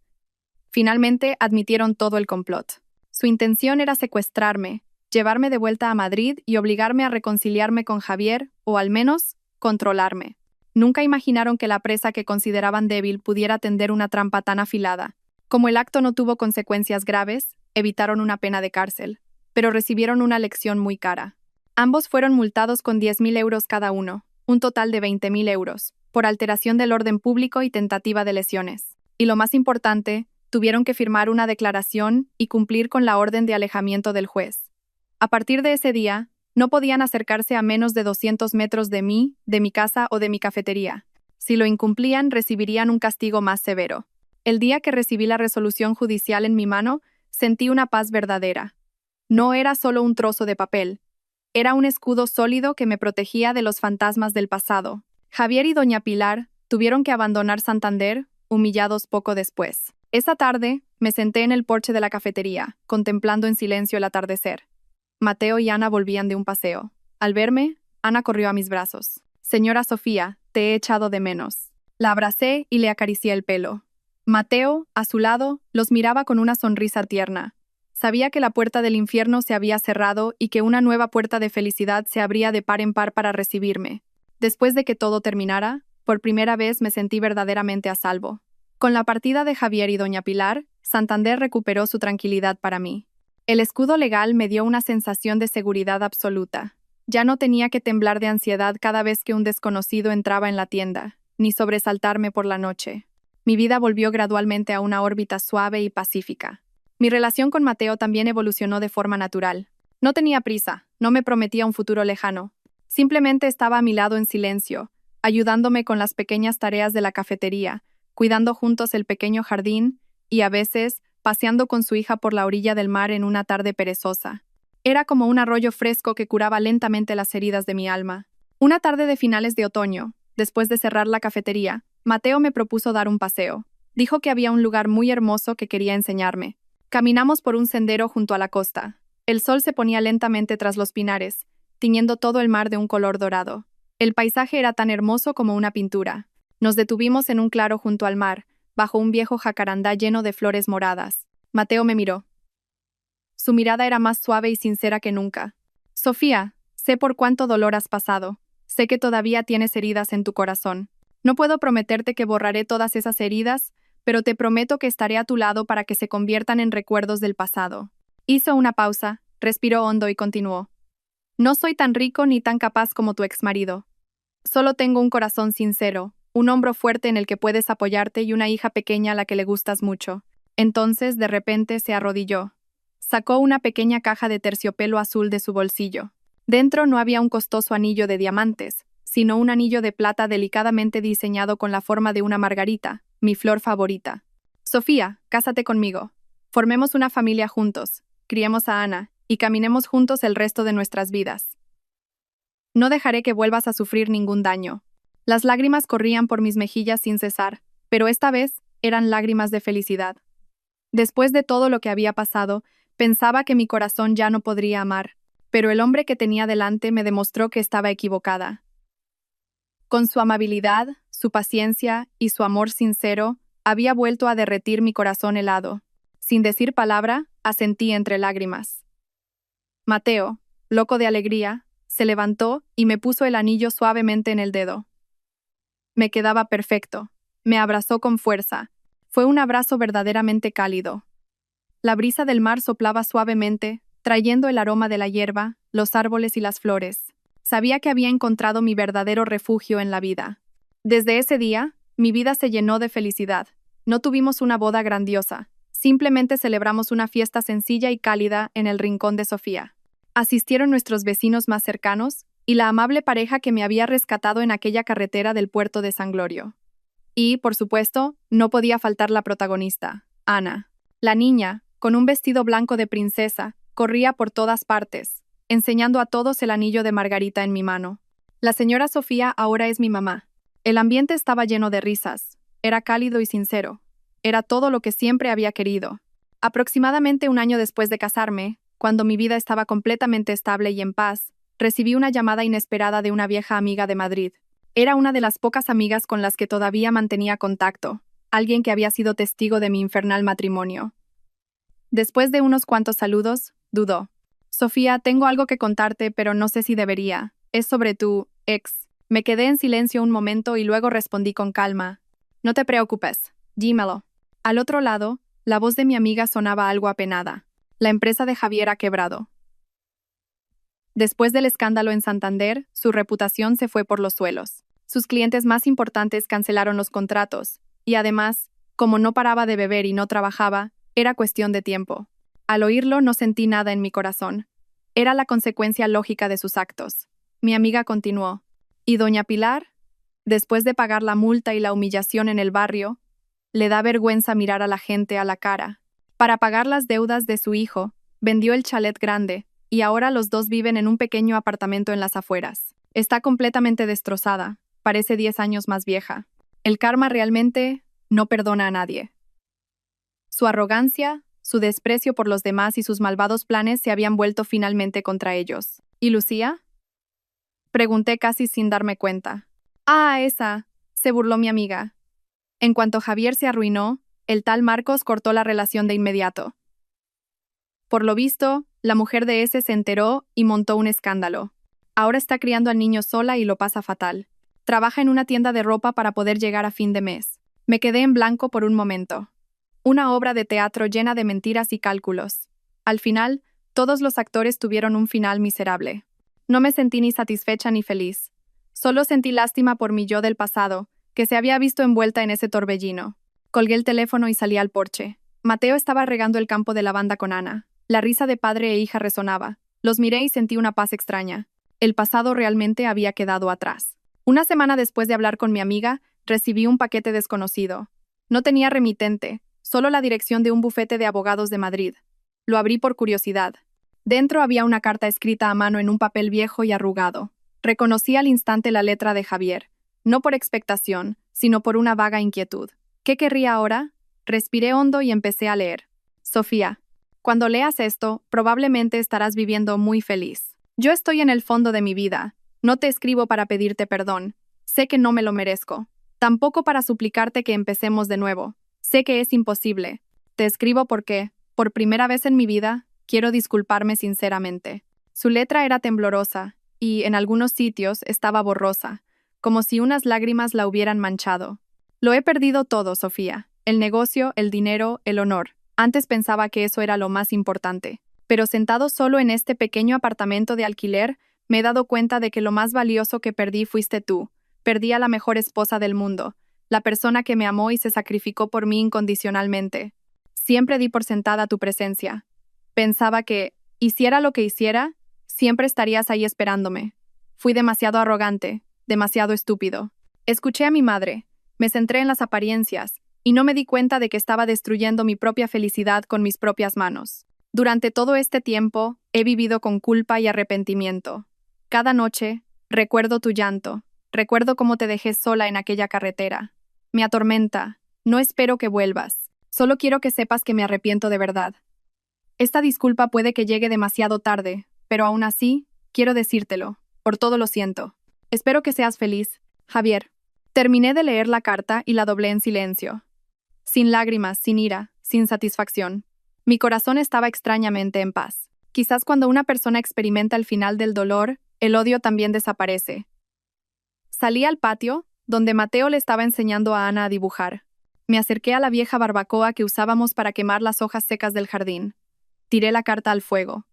Finalmente, admitieron todo el complot. Su intención era secuestrarme, llevarme de vuelta a Madrid y obligarme a reconciliarme con Javier, o al menos, controlarme. Nunca imaginaron que la presa que consideraban débil pudiera tender una trampa tan afilada. Como el acto no tuvo consecuencias graves, evitaron una pena de cárcel, pero recibieron una lección muy cara. Ambos fueron multados con 10.000 euros cada uno, un total de 20.000 euros, por alteración del orden público y tentativa de lesiones. Y lo más importante, tuvieron que firmar una declaración y cumplir con la orden de alejamiento del juez. A partir de ese día, no podían acercarse a menos de 200 metros de mí, de mi casa o de mi cafetería. Si lo incumplían, recibirían un castigo más severo. El día que recibí la resolución judicial en mi mano, sentí una paz verdadera. No era solo un trozo de papel. Era un escudo sólido que me protegía de los fantasmas del pasado. Javier y doña Pilar tuvieron que abandonar Santander, humillados poco después. Esa tarde, me senté en el porche de la cafetería, contemplando en silencio el atardecer. Mateo y Ana volvían de un paseo. Al verme, Ana corrió a mis brazos. «Señora Sofía, te he echado de menos». La abracé y le acaricié el pelo. Mateo, a su lado, los miraba con una sonrisa tierna. Sabía que la puerta del infierno se había cerrado y que una nueva puerta de felicidad se abría de par en par para recibirme. Después de que todo terminara, por primera vez me sentí verdaderamente a salvo. Con la partida de Javier y doña Pilar, Santander recuperó su tranquilidad para mí. El escudo legal me dio una sensación de seguridad absoluta. Ya no tenía que temblar de ansiedad cada vez que un desconocido entraba en la tienda, ni sobresaltarme por la noche. Mi vida volvió gradualmente a una órbita suave y pacífica. Mi relación con Mateo también evolucionó de forma natural. No tenía prisa, no me prometía un futuro lejano. Simplemente estaba a mi lado en silencio, ayudándome con las pequeñas tareas de la cafetería, cuidando juntos el pequeño jardín y, a veces, paseando con su hija por la orilla del mar en una tarde perezosa. Era como un arroyo fresco que curaba lentamente las heridas de mi alma. Una tarde de finales de otoño, después de cerrar la cafetería, Mateo me propuso dar un paseo. Dijo que había un lugar muy hermoso que quería enseñarme. Caminamos por un sendero junto a la costa. El sol se ponía lentamente tras los pinares, tiñendo todo el mar de un color dorado. El paisaje era tan hermoso como una pintura. Nos detuvimos en un claro junto al mar, bajo un viejo jacarandá lleno de flores moradas. Mateo me miró. Su mirada era más suave y sincera que nunca. Sofía, sé por cuánto dolor has pasado. Sé que todavía tienes heridas en tu corazón. No puedo prometerte que borraré todas esas heridas, pero te prometo que estaré a tu lado para que se conviertan en recuerdos del pasado. Hizo una pausa, respiró hondo y continuó. No soy tan rico ni tan capaz como tu exmarido. Solo tengo un corazón sincero, un hombro fuerte en el que puedes apoyarte y una hija pequeña a la que le gustas mucho. Entonces, de repente, se arrodilló. Sacó una pequeña caja de terciopelo azul de su bolsillo. Dentro no había un costoso anillo de diamantes, sino un anillo de plata delicadamente diseñado con la forma de una margarita, mi flor favorita. Sofía, cásate conmigo. Formemos una familia juntos, criemos a Ana, y caminemos juntos el resto de nuestras vidas. No dejaré que vuelvas a sufrir ningún daño. Las lágrimas corrían por mis mejillas sin cesar, pero esta vez eran lágrimas de felicidad. Después de todo lo que había pasado, pensaba que mi corazón ya no podría amar, pero el hombre que tenía delante me demostró que estaba equivocada. Con su amabilidad, su paciencia y su amor sincero, había vuelto a derretir mi corazón helado. Sin decir palabra, asentí entre lágrimas. Mateo, loco de alegría, se levantó y me puso el anillo suavemente en el dedo. Me quedaba perfecto. Me abrazó con fuerza. Fue un abrazo verdaderamente cálido. La brisa del mar soplaba suavemente, trayendo el aroma de la hierba, los árboles y las flores. Sabía que había encontrado mi verdadero refugio en la vida. Desde ese día, mi vida se llenó de felicidad. No tuvimos una boda grandiosa. Simplemente celebramos una fiesta sencilla y cálida en el rincón de Sofía. Asistieron nuestros vecinos más cercanos y la amable pareja que me había rescatado en aquella carretera del puerto de San Glorio. Y, por supuesto, no podía faltar la protagonista, Ana. La niña, con un vestido blanco de princesa, corría por todas partes, enseñando a todos el anillo de Margarita en mi mano. La señora Sofía ahora es mi mamá. El ambiente estaba lleno de risas. Era cálido y sincero. Era todo lo que siempre había querido. Aproximadamente un año después de casarme, cuando mi vida estaba completamente estable y en paz, recibí una llamada inesperada de una vieja amiga de Madrid. Era una de las pocas amigas con las que todavía mantenía contacto, alguien que había sido testigo de mi infernal matrimonio. Después de unos cuantos saludos, dudó. Sofía, tengo algo que contarte, pero no sé si debería. Es sobre tu ex. Me quedé en silencio un momento y luego respondí con calma. No te preocupes, dímelo. Al otro lado, la voz de mi amiga sonaba algo apenada. La empresa de Javier ha quebrado. Después del escándalo en Santander, su reputación se fue por los suelos. Sus clientes más importantes cancelaron los contratos, y además, como no paraba de beber y no trabajaba, era cuestión de tiempo. Al oírlo no sentí nada en mi corazón. Era la consecuencia lógica de sus actos. Mi amiga continuó. ¿Y doña Pilar? Después de pagar la multa y la humillación en el barrio, le da vergüenza mirar a la gente a la cara. Para pagar las deudas de su hijo, vendió el chalet grande, y ahora los dos viven en un pequeño apartamento en las afueras. Está completamente destrozada, parece 10 años más vieja. El karma realmente no perdona a nadie. Su arrogancia, su desprecio por los demás y sus malvados planes se habían vuelto finalmente contra ellos. ¿Y Lucía? Pregunté casi sin darme cuenta. Ah, esa, se burló mi amiga. En cuanto Javier se arruinó, el tal Marcos cortó la relación de inmediato. Por lo visto, la mujer de ese se enteró y montó un escándalo. Ahora está criando al niño sola y lo pasa fatal. Trabaja en una tienda de ropa para poder llegar a fin de mes. Me quedé en blanco por un momento. Una obra de teatro llena de mentiras y cálculos. Al final, todos los actores tuvieron un final miserable. No me sentí ni satisfecha ni feliz. Solo sentí lástima por mi yo del pasado, que se había visto envuelta en ese torbellino. Colgué el teléfono y salí al porche. Mateo estaba regando el campo de lavanda con Ana. La risa de padre e hija resonaba. Los miré y sentí una paz extraña. El pasado realmente había quedado atrás. Una semana después de hablar con mi amiga, recibí un paquete desconocido. No tenía remitente, solo la dirección de un bufete de abogados de Madrid. Lo abrí por curiosidad. Dentro había una carta escrita a mano en un papel viejo y arrugado. Reconocí al instante la letra de Javier, no por expectación, sino por una vaga inquietud. ¿Qué querría ahora? Respiré hondo y empecé a leer. Sofía, cuando leas esto, probablemente estarás viviendo muy feliz. Yo estoy en el fondo de mi vida. No te escribo para pedirte perdón. Sé que no me lo merezco. Tampoco para suplicarte que empecemos de nuevo. Sé que es imposible. Te escribo porque, por primera vez en mi vida, quiero disculparme sinceramente. Su letra era temblorosa, y, en algunos sitios, estaba borrosa, como si unas lágrimas la hubieran manchado. Lo he perdido todo, Sofía. El negocio, el dinero, el honor. Antes pensaba que eso era lo más importante. Pero sentado solo en este pequeño apartamento de alquiler, me he dado cuenta de que lo más valioso que perdí fuiste tú. Perdí a la mejor esposa del mundo, la persona que me amó y se sacrificó por mí incondicionalmente. Siempre di por sentada tu presencia. Pensaba que, hiciera lo que hiciera, siempre estarías ahí esperándome. Fui demasiado arrogante, demasiado estúpido. Escuché a mi madre, me centré en las apariencias, y no me di cuenta de que estaba destruyendo mi propia felicidad con mis propias manos. Durante todo este tiempo, he vivido con culpa y arrepentimiento. Cada noche, recuerdo tu llanto, recuerdo cómo te dejé sola en aquella carretera. Me atormenta, no espero que vuelvas. Solo quiero que sepas que me arrepiento de verdad. Esta disculpa puede que llegue demasiado tarde, pero aún así, quiero decírtelo. Por todo lo siento. Espero que seas feliz, Javier. Terminé de leer la carta y la doblé en silencio. Sin lágrimas, sin ira, sin satisfacción. Mi corazón estaba extrañamente en paz. Quizás cuando una persona experimenta el final del dolor, el odio también desaparece. Salí al patio, donde Mateo le estaba enseñando a Ana a dibujar. Me acerqué a la vieja barbacoa que usábamos para quemar las hojas secas del jardín. Tiré la carta al fuego.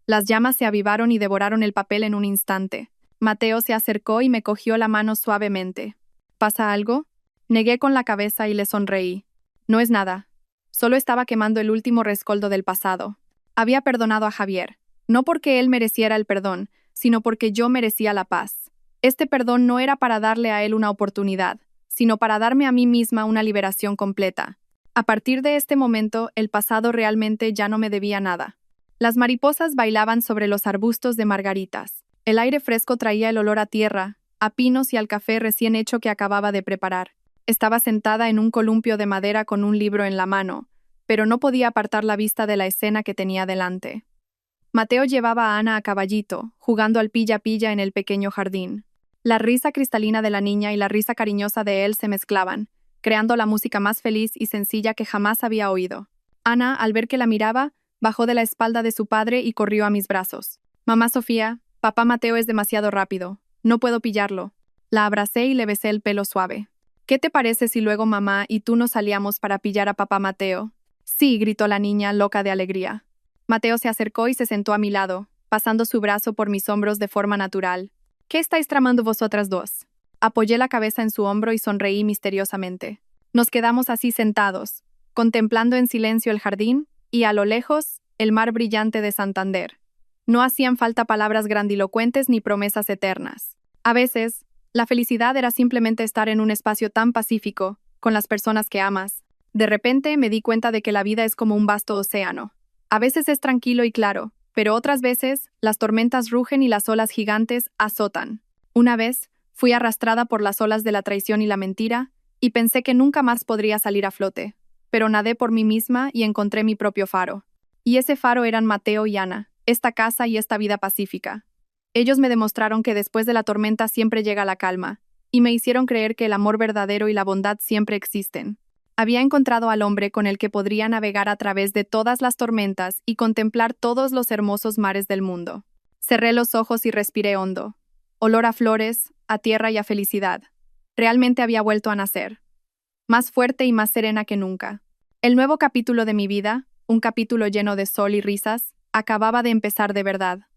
Las llamas se avivaron y devoraron el papel en un instante. Mateo se acercó y me cogió la mano suavemente. ¿Pasa algo? Negué con la cabeza y le sonreí. No es nada. Solo estaba quemando el último rescoldo del pasado. Había perdonado a Javier, no porque él mereciera el perdón, sino porque yo merecía la paz. Este perdón no era para darle a él una oportunidad, sino para darme a mí misma una liberación completa. A partir de este momento, el pasado realmente ya no me debía nada. Las mariposas bailaban sobre los arbustos de margaritas. El aire fresco traía el olor a tierra, a pinos y al café recién hecho que acababa de preparar. Estaba sentada en un columpio de madera con un libro en la mano, pero no podía apartar la vista de la escena que tenía delante. Mateo llevaba a Ana a caballito, jugando al pilla-pilla en el pequeño jardín. La risa cristalina de la niña y la risa cariñosa de él se mezclaban, creando la música más feliz y sencilla que jamás había oído. Ana, al ver que la miraba, bajó de la espalda de su padre y corrió a mis brazos. «Mamá Sofía, papá Mateo es demasiado rápido. No puedo pillarlo». La abracé y le besé el pelo suave. «¿Qué te parece si luego mamá y tú nos salíamos para pillar a papá Mateo?» «Sí», gritó la niña, loca de alegría. Mateo se acercó y se sentó a mi lado, pasando su brazo por mis hombros de forma natural. «¿Qué estáis tramando vosotras dos?» Apoyé la cabeza en su hombro y sonreí misteriosamente. Nos quedamos así sentados, contemplando en silencio el jardín y, a lo lejos, el mar brillante de Santander. No hacían falta palabras grandilocuentes ni promesas eternas. A veces, la felicidad era simplemente estar en un espacio tan pacífico, con las personas que amas. De repente me di cuenta de que la vida es como un vasto océano. A veces es tranquilo y claro, pero otras veces las tormentas rugen y las olas gigantes azotan. Una vez, fui arrastrada por las olas de la traición y la mentira, y pensé que nunca más podría salir a flote. Pero nadé por mí misma y encontré mi propio faro. Y ese faro eran Mateo y Ana, esta casa y esta vida pacífica. Ellos me demostraron que después de la tormenta siempre llega la calma, y me hicieron creer que el amor verdadero y la bondad siempre existen. Había encontrado al hombre con el que podría navegar a través de todas las tormentas y contemplar todos los hermosos mares del mundo. Cerré los ojos y respiré hondo. Olor a flores, a tierra y a felicidad. Realmente había vuelto a nacer. Más fuerte y más serena que nunca. El nuevo capítulo de mi vida, un capítulo lleno de sol y risas, acababa de empezar de verdad.